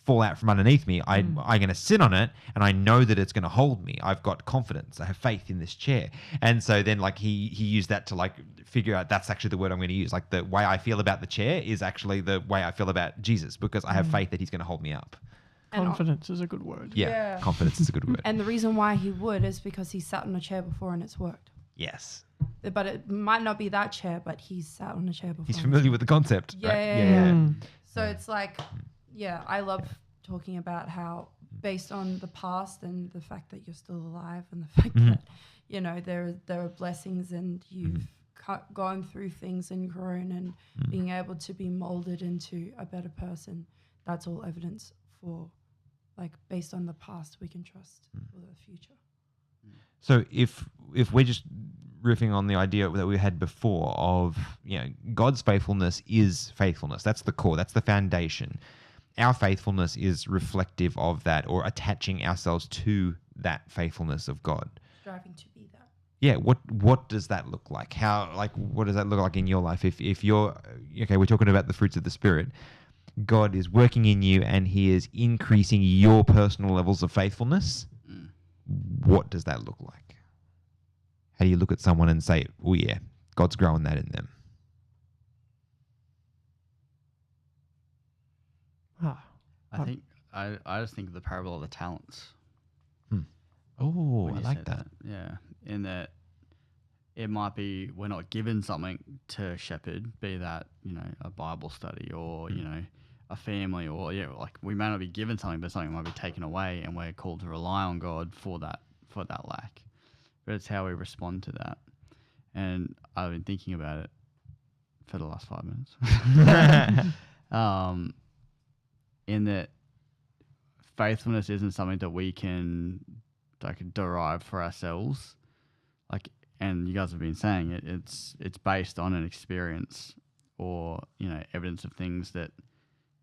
fall out from underneath me. I'm going to sit on it, and I know that it's going to hold me. I've got confidence. I have faith in this chair. And so then like he used that to like figure out that's actually the word I'm going to use. Like the way I feel about the chair is actually the way I feel about Jesus, because I have faith that he's going to hold me up. Confidence is a good word. Yeah. Confidence is a good word. And the reason why he would is because he sat on a chair before and it's worked. Yes. But it might not be that chair, but he's sat on a chair before. He's familiar with the concept. Yeah, right? yeah. So it's like, I love talking about how based on the past and the fact that you're still alive and the fact that, you know, there are blessings and you've gone through things and grown and being able to be molded into a better person. That's all evidence for, like, based on the past, we can trust for the future. So if we're just riffing on the idea that we had before of, you know, God's faithfulness is faithfulness. That's the core. That's the foundation. Our faithfulness is reflective of that, or attaching ourselves to that faithfulness of God. Striving to be that. Yeah. What does that look like? What does that look like in your life? If you're, okay, we're talking about the fruits of the Spirit. God is working in you and he is increasing your personal levels of faithfulness. What does that look like? How do you look at someone and say, oh yeah, God's growing that in them? I just think of the parable of the talents. Oh, When I you like said that. Yeah, in that it might be we're not given something to shepherd, be that, you know, a Bible study or, you know, a family, or like we may not be given something, but something might be taken away, and we're called to rely on God for that lack. But it's how we respond to that. And I've been thinking about it for the last 5 minutes. In that faithfulness isn't something that we can derive for ourselves. Like, and you guys have been saying it, it's based on an experience or, you know, evidence of things that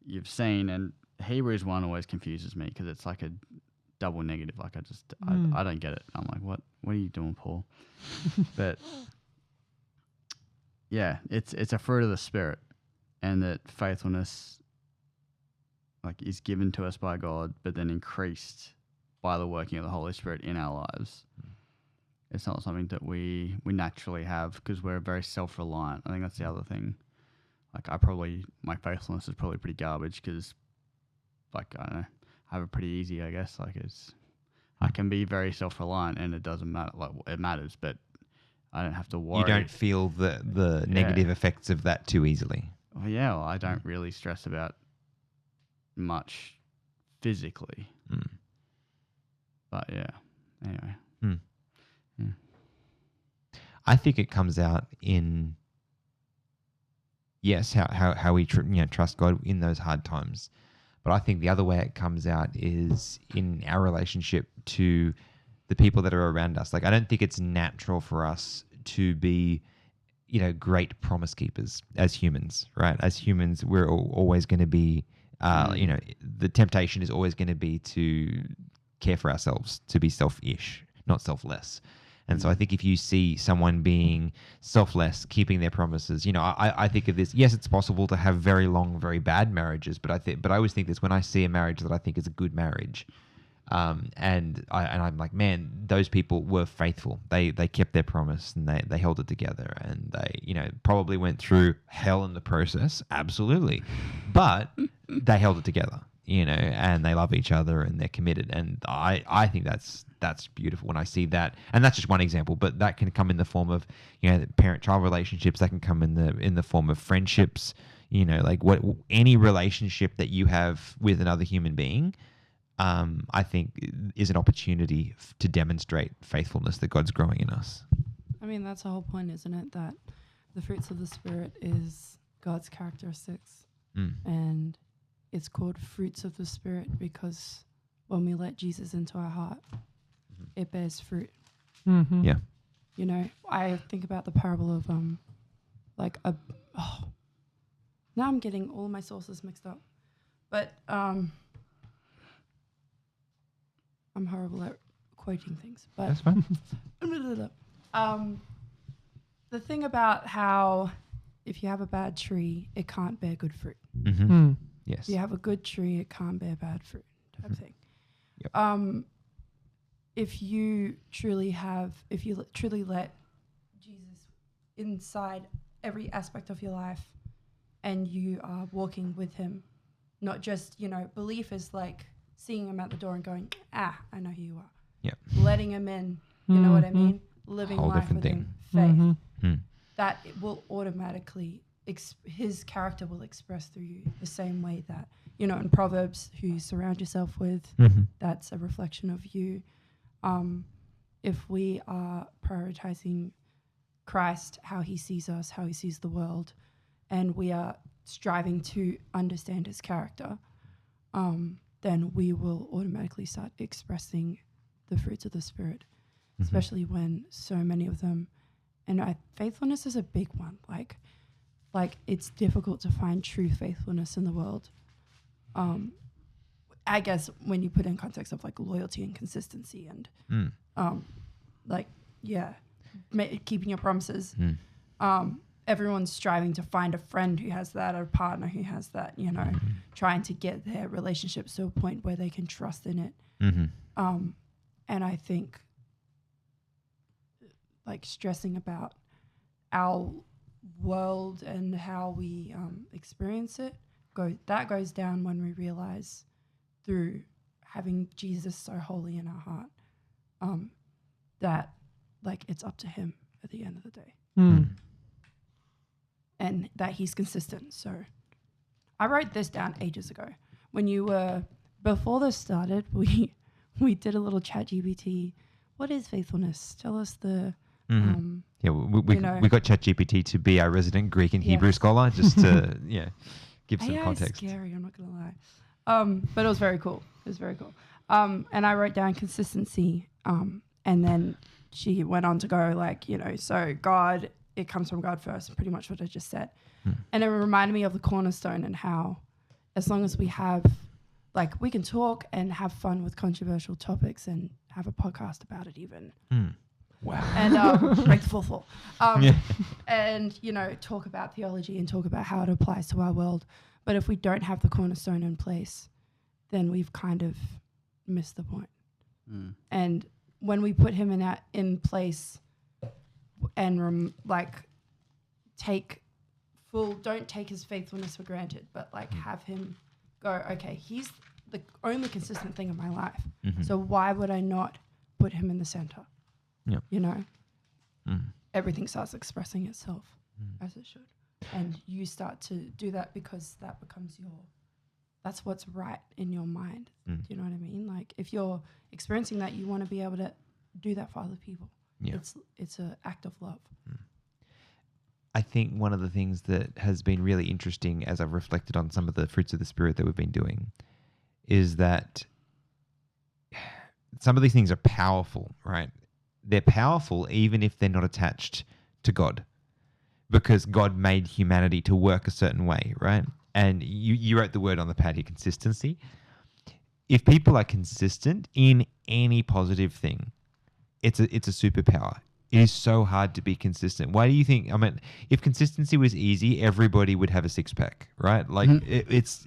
you've seen. And Hebrews 1 always confuses me because it's like a double negative. Like I don't get it. I'm like, what are you doing, Paul? But yeah, it's a fruit of the Spirit, and that faithfulness like is given to us by God, but then increased by the working of the Holy Spirit in our lives. It's not something that we naturally have because we're very self-reliant. I think that's the other thing. Like my faithfulness is probably pretty garbage because, like, I don't know, I have it pretty easy, I guess. Like I can be very self-reliant and it doesn't matter. Like it matters, but I don't have to worry. You don't feel the negative effects of that too easily. Well, I don't really stress about much physically. But yeah, anyway. Yeah. I think it comes out in, yes, how we trust God in those hard times. But I think the other way it comes out is in our relationship to the people that are around us. Like, I don't think it's natural for us to be, you know, great promise keepers as humans, right? As humans, we're always going to be, you know, the temptation is always going to be to care for ourselves, to be selfish, not selfless. And so I think if you see someone being selfless, keeping their promises, you know, I think of this. Yes, it's possible to have very long, very bad marriages, but I always think this when I see a marriage that I think is a good marriage. And I'm like, man, those people were faithful. They kept their promise and they held it together, and they, you know, probably went through hell in the process, absolutely, but they held it together, you know, and they love each other and they're committed. And I think that's beautiful when I see that. And that's just one example, but that can come in the form of, you know, parent-child relationships. That can come in the form of friendships. You know, like any relationship that you have with another human being, I think is an opportunity to demonstrate faithfulness that God's growing in us. I mean, that's the whole point, isn't it? That the fruits of the Spirit is God's characteristics. And it's called fruits of the Spirit because when we let Jesus into our heart, it bears fruit. Mm-hmm. Yeah. You know, I think about the parable of now I'm getting all my sources mixed up. But I'm horrible at quoting things. But That's fine. The thing about how if you have a bad tree, it can't bear good fruit. Mm. Yes. If you have a good tree, it can't bear bad fruit type thing. Yep. If you truly let Jesus inside every aspect of your life and you are walking with him, not just, you know, belief is like seeing him at the door and going, I know who you are. Yeah. Letting him in, you know what I mean? Living Whole life different with thing. him, faith. Mm. That it will automatically, his character will express through you the same way that, you know, in Proverbs, who you surround yourself with, that's a reflection of you. If we are prioritizing Christ, how he sees us, how he sees the world, and we are striving to understand his character, then we will automatically start expressing the fruits of the Spirit, especially when so many of them, and faithfulness is a big one. Like it's difficult to find true faithfulness in the world. I guess when you put in context of like loyalty and consistency and keeping your promises. Everyone's striving to find a friend who has that, or a partner who has that, you know, trying to get their relationships to a point where they can trust in it. And I think like stressing about our world and how we experience it goes down when we realize through having Jesus so holy in our heart that like it's up to him at the end of the day. And that he's consistent. So I wrote this down ages ago. Before this started, we did a little chat GPT. What is faithfulness? Tell us the... we got ChatGPT to be our resident Greek and Hebrew scholar, just to give some AI context. Is scary, I'm not going to lie. But it was very cool. And I wrote down consistency. And then she went on to go like, you know, so God... it comes from God first, pretty much what I just said. And it reminded me of the cornerstone and how as long as we have, like, we can talk and have fun with controversial topics and have a podcast about it even. Wow. And break the fourth wall. And, you know, talk about theology and talk about how it applies to our world. But if we don't have the cornerstone in place, then we've kind of missed the point. And when we put him in place... and don't take his faithfulness for granted, but like have him go, okay, he's the only consistent thing in my life. So why would I not put him in the center? You know, everything starts expressing itself as it should. And you start to do that because that becomes that's what's right in your mind. Do you know what I mean? Like if you're experiencing that, you want to be able to do that for other people. Yeah. It's an act of love. I think one of the things that has been really interesting as I've reflected on some of the fruits of the Spirit that we've been doing is that some of these things are powerful, right? They're powerful even if they're not attached to God, because God made humanity to work a certain way, right? And you wrote the word on the pad here, consistency. If people are consistent in any positive thing, it's a superpower. It is so hard to be consistent. Why do you think? I mean, if consistency was easy, everybody would have a six pack, right? Like it's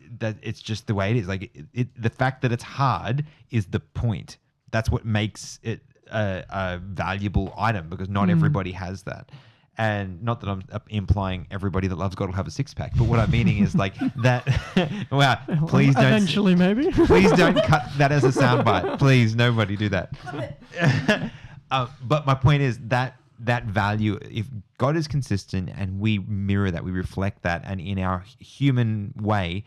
just the way it is. Like the fact that it's hard is the point. That's what makes it a valuable item, because not everybody has that. And not that I'm implying everybody that loves God will have a six pack, but what I'm meaning is like that. Wow, please don't. Eventually, maybe. Please don't cut that as a soundbite. Please, nobody do that. But my point is that value, if God is consistent and we mirror that, we reflect that, and in our human way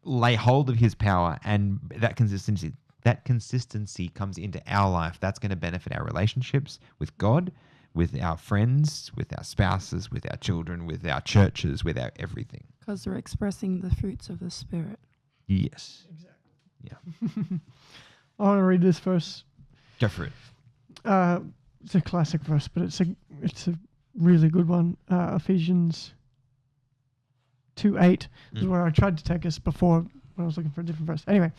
lay hold of his power, and that consistency comes into our life, that's going to benefit our relationships with God, with our friends, with our spouses, with our children, with our churches, with our everything. Because they're expressing the fruits of the Spirit. Yes. Exactly. Yeah. I want to read this verse. Go for it. It's a classic verse, but it's a really good one. Ephesians 2:8 is where I tried to take us before when I was looking for a different verse. Anyway,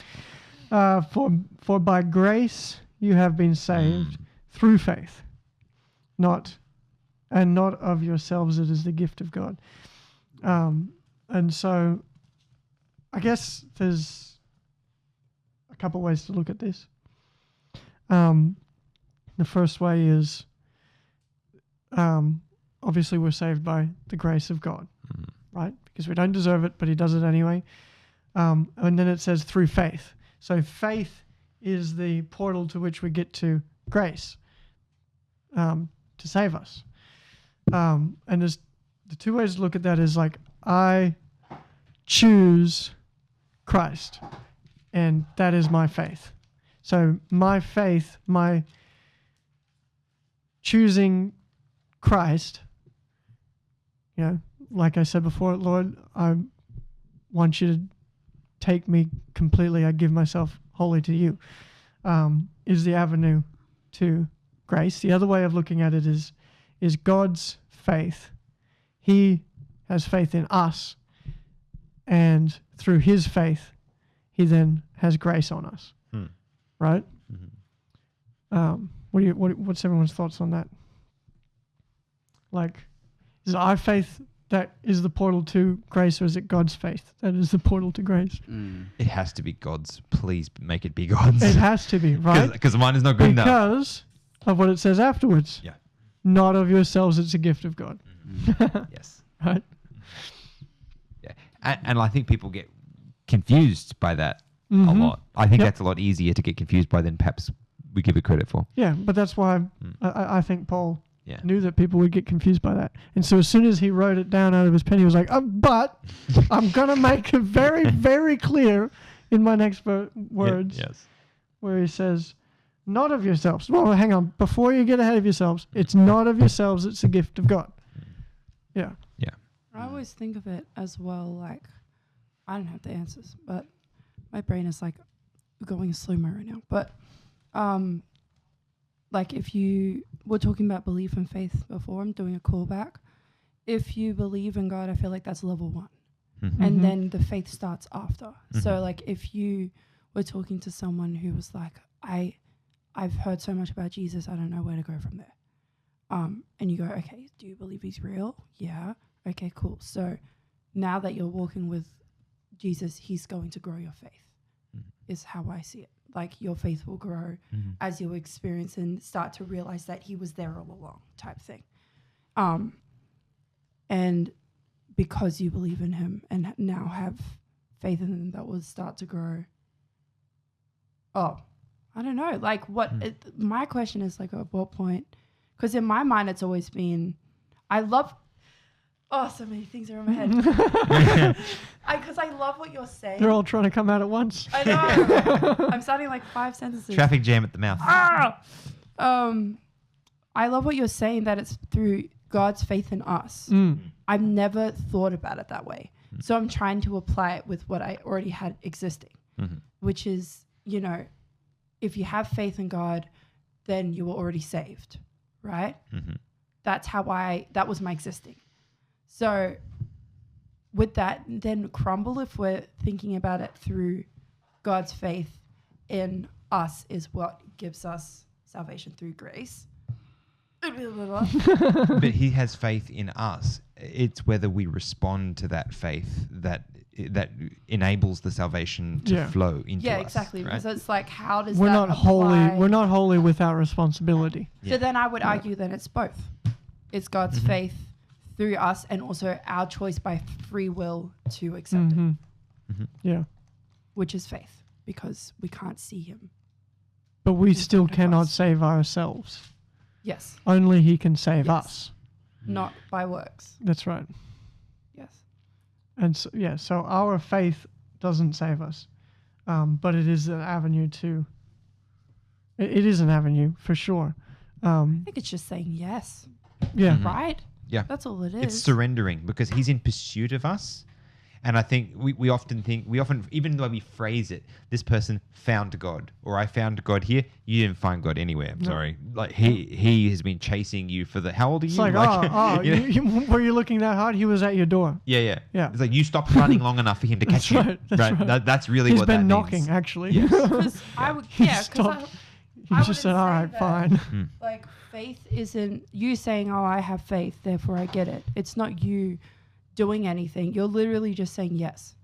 for by grace you have been saved through faith, not of yourselves. It is the gift of God. And so, I guess there's a couple ways to look at this. The first way is, obviously we're saved by the grace of God, right? Because we don't deserve it, but he does it anyway. And then it says through faith. So faith is the portal to which we get to grace, to save us. And there's the two ways to look at that is like, I choose Christ, and that is my faith. So my faith, my choosing Christ, you know, like I said before, Lord, I want you to take me completely. I give myself wholly to you, is the avenue to grace. The other way of looking at it is God's faith. He has faith in us, and through his faith, he then has grace on us. Right? What's everyone's thoughts on that? Like, is it our faith that is the portal to grace, or is it God's faith that is the portal to grace? It has to be God's. Please make it be God's. It has to be, right? Because mine is not good enough. Because of what it says afterwards. Yeah. Not of yourselves, it's a gift of God. Yes. Right? Yeah. And I think people get confused by that a lot. I think that's a lot easier to get confused by than perhaps we give it credit for. Yeah, but that's why I think Paul Yeah. knew that people would get confused by that. And so as soon as he wrote it down out of his pen, he was like, but I'm going to make it very, very clear in my next words. Yes. Where he says, not of yourselves. Well, hang on. Before you get ahead of yourselves, it's not of yourselves. It's a gift of God. Yeah. Yeah. I always think of it as well, like, I don't have the answers, but my brain is like going slow-mo right now. But like if you were talking about belief and faith before, I'm doing a callback. If you believe in God, I feel like that's level 1. And then the faith starts after. So like if you were talking to someone who was like, I've heard so much about Jesus, I don't know where to go from there. And you go, okay, do you believe he's real? Yeah. Okay, cool. So now that you're walking with Jesus, he's going to grow your faith, is how I see it. Like your faith will grow as you experience and start to realize that he was there all along, type thing. And because you believe in him and now have faith in him, that will start to grow. Oh, I don't know. Like my question is like, at what point? Because in my mind, it's always been, so many things are in my head. Because I love what you're saying. They're all trying to come out at once. I know. I'm starting like 5 sentences. Traffic jam at the mouth. I love what you're saying, that it's through God's faith in us. I've never thought about it that way. So I'm trying to apply it with what I already had existing, which is, you know, if you have faith in God, then you were already saved, right? That's how that was my existing. So with that, then crumble, if we're thinking about it through God's faith in us, is what gives us salvation through grace. But he has faith in us. It's whether we respond to that faith that enables the salvation to flow into us. Yeah, exactly. Right? Because it's like, how does We're that not holy. apply? We're not holy without responsibility. So then I would argue then it's both. It's God's faith through us and also our choice by free will to accept it, Yeah. which is faith because we can't see him. But we still front of cannot us. save ourselves. Yes, Only he can save Yes. us. not by works. That's right. Yes. And so, so our faith doesn't save us, but it is an avenue to. It is an avenue for sure. I think it's just saying yes, Yeah. right? Yeah. That's all it is. It's surrendering because he's in pursuit of us. And I think we often, even though we phrase it, this person found God, or I found God here. You didn't find God anywhere. I'm sorry. Like he has been chasing you for how old are you? It's like, you know? were you looking that hard? He was at your door. Yeah. Yeah. It's like you stopped running long enough for him to catch you. right, that's right. That's really He's what been that knocking, means. actually. Because I would, stopped. He I just said, wouldn't all say right, that. fine. Like faith isn't you saying, "Oh, I have faith, therefore I get it." It's not you doing anything. You're literally just saying yes.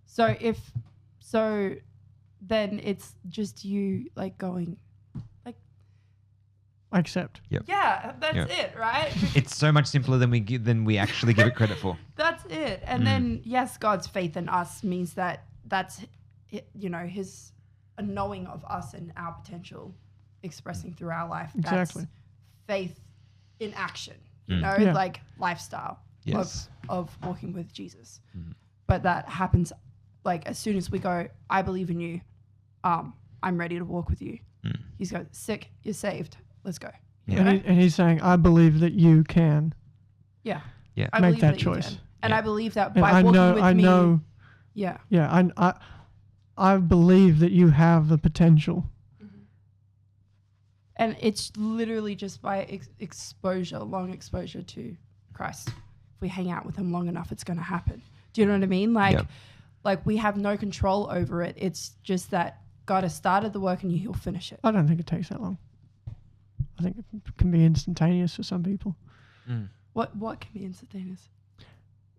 So then it's just you like going, like, Accept. yeah, that's it, right? It's so much simpler than we actually give it credit for. That's it. And then yes, God's faith in us means that's his a knowing of us and our potential expressing through our life. Exactly. That's faith in action, know, Yeah. like lifestyle Yes. of walking with Jesus. But that happens like as soon as we go, I believe in you. I'm ready to walk with you. He's going, sick, you're saved. Let's go. Yeah. And he's saying, I believe that you can. Yeah. Yeah. I Make believe that you choice. can. And Yeah. I believe that And by I walking know, with I me. know, Yeah. yeah, I believe that you have the potential. And it's literally just by long exposure to Christ. If we hang out with him long enough, it's going to happen. Do you know what I mean? Like we have no control over it. It's just that God has started the work and he'll finish it. I don't think it takes that long. I think it can be instantaneous for some people. What can be instantaneous?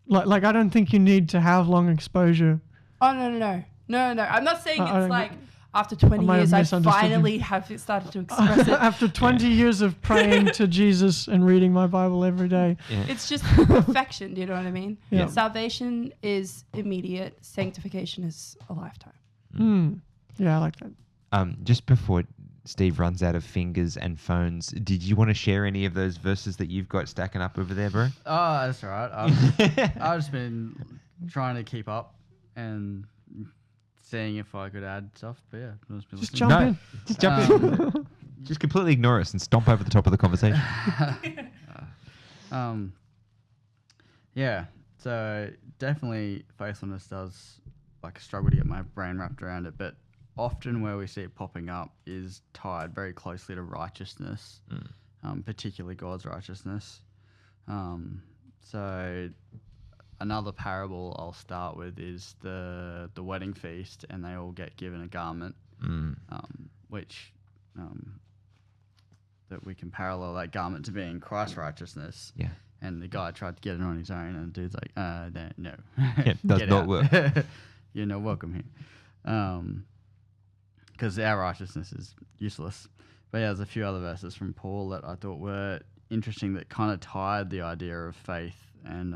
Like I don't think you need to have long exposure. Oh, no. I'm not saying I don't it's like get- after 20 might have years, I misunderstood you. finally have started to express it. After 20 years of praying to Jesus and reading my Bible every day. It's just perfection. Do you know what I mean? Yeah. Salvation is immediate. Sanctification is a lifetime. Yeah, I like that. Just before Steve runs out of fingers and phones, did you want to share any of those verses that you've got stacking up over there, bro? Oh, that's all right. I've just been trying to keep up and seeing if I could add stuff. But yeah, I've just been Just listening. jump in. Just jump in. Just completely ignore us and stomp over the top of the conversation. Yeah, so definitely faithfulness does like struggle to get my brain wrapped around it, but often where we see it popping up is tied very closely to righteousness, particularly God's righteousness. So another parable I'll start with is the wedding feast, and they all get given a garment, which that we can parallel that garment to being Christ's rightiousness. Yeah. And the guy tried to get it on his own, and the dude's like, no. Yeah, does Get not out. work. You're not welcome here. Because our righteousness is useless. But yeah, there's a few other verses from Paul that I thought were interesting that kind of tied the idea of faith and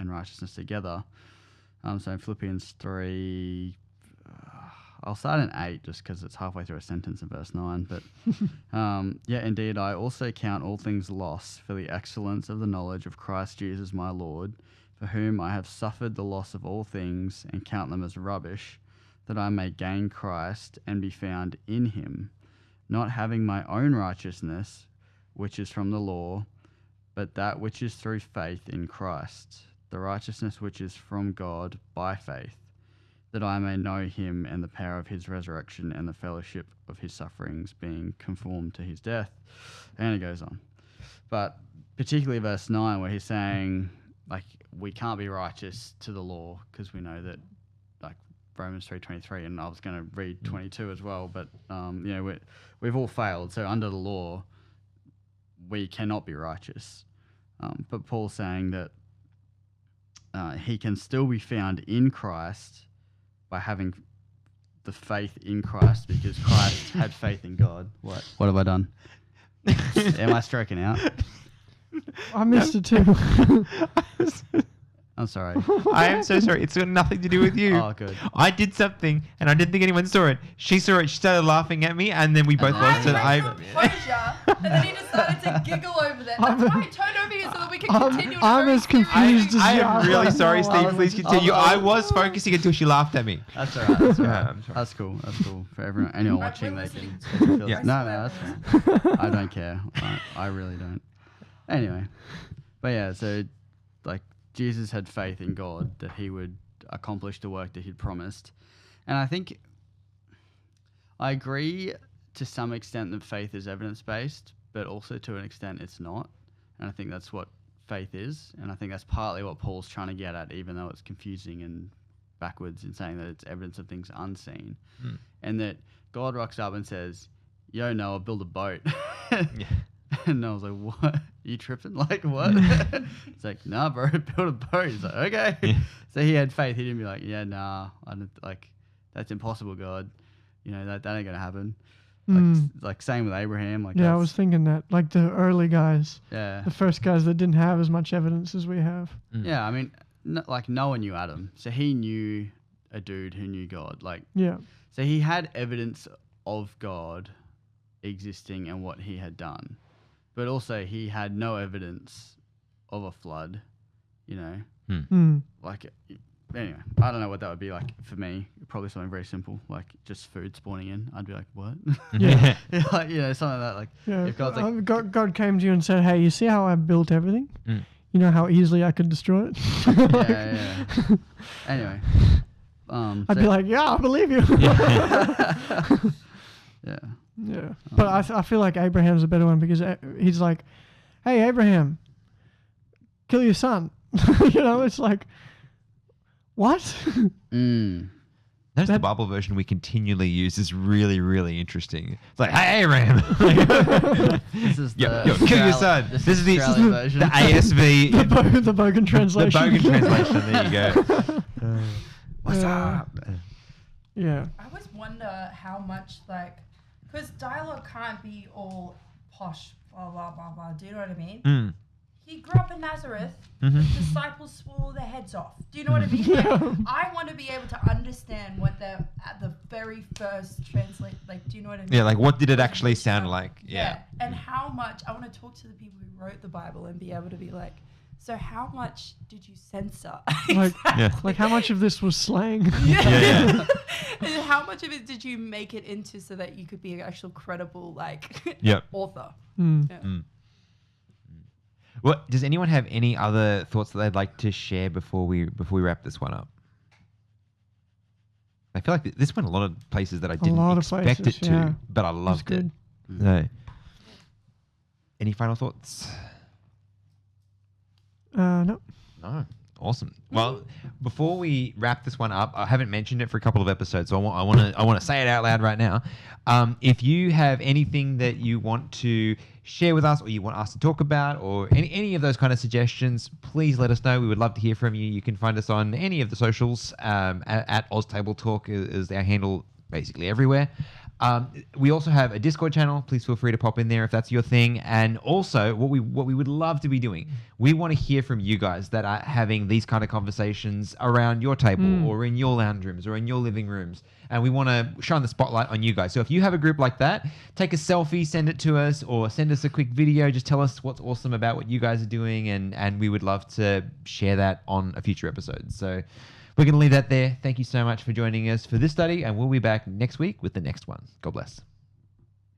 righteousness together. So in Philippians 3, I'll start in 8 just because it's halfway through a sentence in verse 9. But yeah, indeed, I also count all things loss for the excellence of the knowledge of Christ Jesus my Lord, for whom I have suffered the loss of all things and count them as rubbish, that I may gain Christ and be found in him, not having my own righteousness, which is from the law, but that which is through faith in Christ, the righteousness which is from God by faith, that I may know him and the power of his resurrection and the fellowship of his sufferings, being conformed to his death. And it goes on. But particularly verse 9, where he's saying, like, we can't be righteous to the law because we know that, like, Romans 3:23, and I was going to read 22 as well, but, we've all failed. So under the law, we cannot be righteous. But Paul's saying that he can still be found in Christ by having the faith in Christ, because Christ had faith in God. What have I done? Am I stroking out? I missed it too. I'm sorry. I am so sorry. It's got nothing to do with you. Oh, good. I did something, and I didn't think anyone saw it. She saw it. She started laughing at me, and then we both lost it. And then he just started to giggle over there. That's why I turned over here so that we can continue. I'm as confused as you. I am really I sorry, know, Steve. Please continue. I was focusing until she laughed at me. That's all right. That's all right. I'm sorry. That's cool. That's cool for everyone. Anyone watching, they can. Yeah. No, that's fine. I don't care. I really don't. Anyway, but yeah, so like Jesus had faith in God that he would accomplish the work that he'd promised, and I think I agree to some extent that faith is evidence-based, but also to an extent it's not, and I think that's what faith is, and I think that's partly what Paul's trying to get at, even though it's confusing and backwards in saying that it's evidence of things unseen, and that God rocks up and says, "Yo, Noah, build a boat." Yeah. And I was like, "What? Are you tripping? Like what?" It's like, "Nah, bro, build a boat." He's like, "Okay." Yeah. So he had faith. He didn't be like, "Yeah, nah, I don't like that's impossible, God. You know that ain't gonna happen." Like same with Abraham. Like Yeah, I was thinking that. Like the early guys, yeah, the first guys that didn't have as much evidence as we have. yeah. I mean, like Noah knew Adam, so he knew a dude who knew God. Like Yeah. so he had evidence of God existing and what he had done. But also he had no evidence of a flood, you know. Like, anyway, I don't know what that would be like for me. Probably something very simple, like just food spawning in. I'd be like, what? Yeah. Like, you know, something like that. Like, Yeah. if God's like, God came to you and said, "Hey, you see how I built everything? You know how easily I could destroy it." yeah. Anyway, I'd be like, "Yeah, I believe you." yeah. Yeah, but I feel like Abraham's a better one because he's like, "Hey, Abraham, kill your son." You know, it's like, what? Notice the Bible version we continually use is really, really interesting. It's like, "Hey, Abraham." This is Yo, kill your son. This is the version. The ASV. the Bogan translation. The Bogan translation. There you go. What's up? Yeah. I always wonder how much, like, because dialogue can't be all posh, blah, blah, blah, blah. Do you know what I mean? He grew up in Nazareth. The disciples swore their heads off. Do you know what I mean? Like, I want to be able to understand what the at the very first translate. Like, do you know what I mean? Yeah, like what did it actually sound like? Yeah. And how much, I want to talk to the people who wrote the Bible and be able to be like, so how much did you censor? Like, like how much of this was slang? Yeah. And how much of it did you make it into so that you could be an actual credible, like, author? Well, does anyone have any other thoughts that they'd like to share before we wrap this one up? I feel like this went a lot of places that I didn't expect it to, but I loved it. No. Any final thoughts? No. No. Awesome. Well, before we wrap this one up, I haven't mentioned it for a couple of episodes, so I want to say it out loud right now. If you have anything that you want to share with us, or you want us to talk about, or any of those kind of suggestions, please let us know. We would love to hear from you. You can find us on any of the socials. At AusTableTalk is our handle, basically everywhere. We also have a Discord channel. Please feel free to pop in there if that's your thing. And also, what we would love to be doing, we want to hear from you guys that are having these kind of conversations around your table or in your lounge rooms or in your living rooms. And we want to shine the spotlight on you guys. So if you have a group like that, take a selfie, send it to us, or send us a quick video. Just tell us what's awesome about what you guys are doing, and we would love to share that on a future episode. So we're going to leave that there. Thank you so much for joining us for this study, and we'll be back next week with the next one. God bless.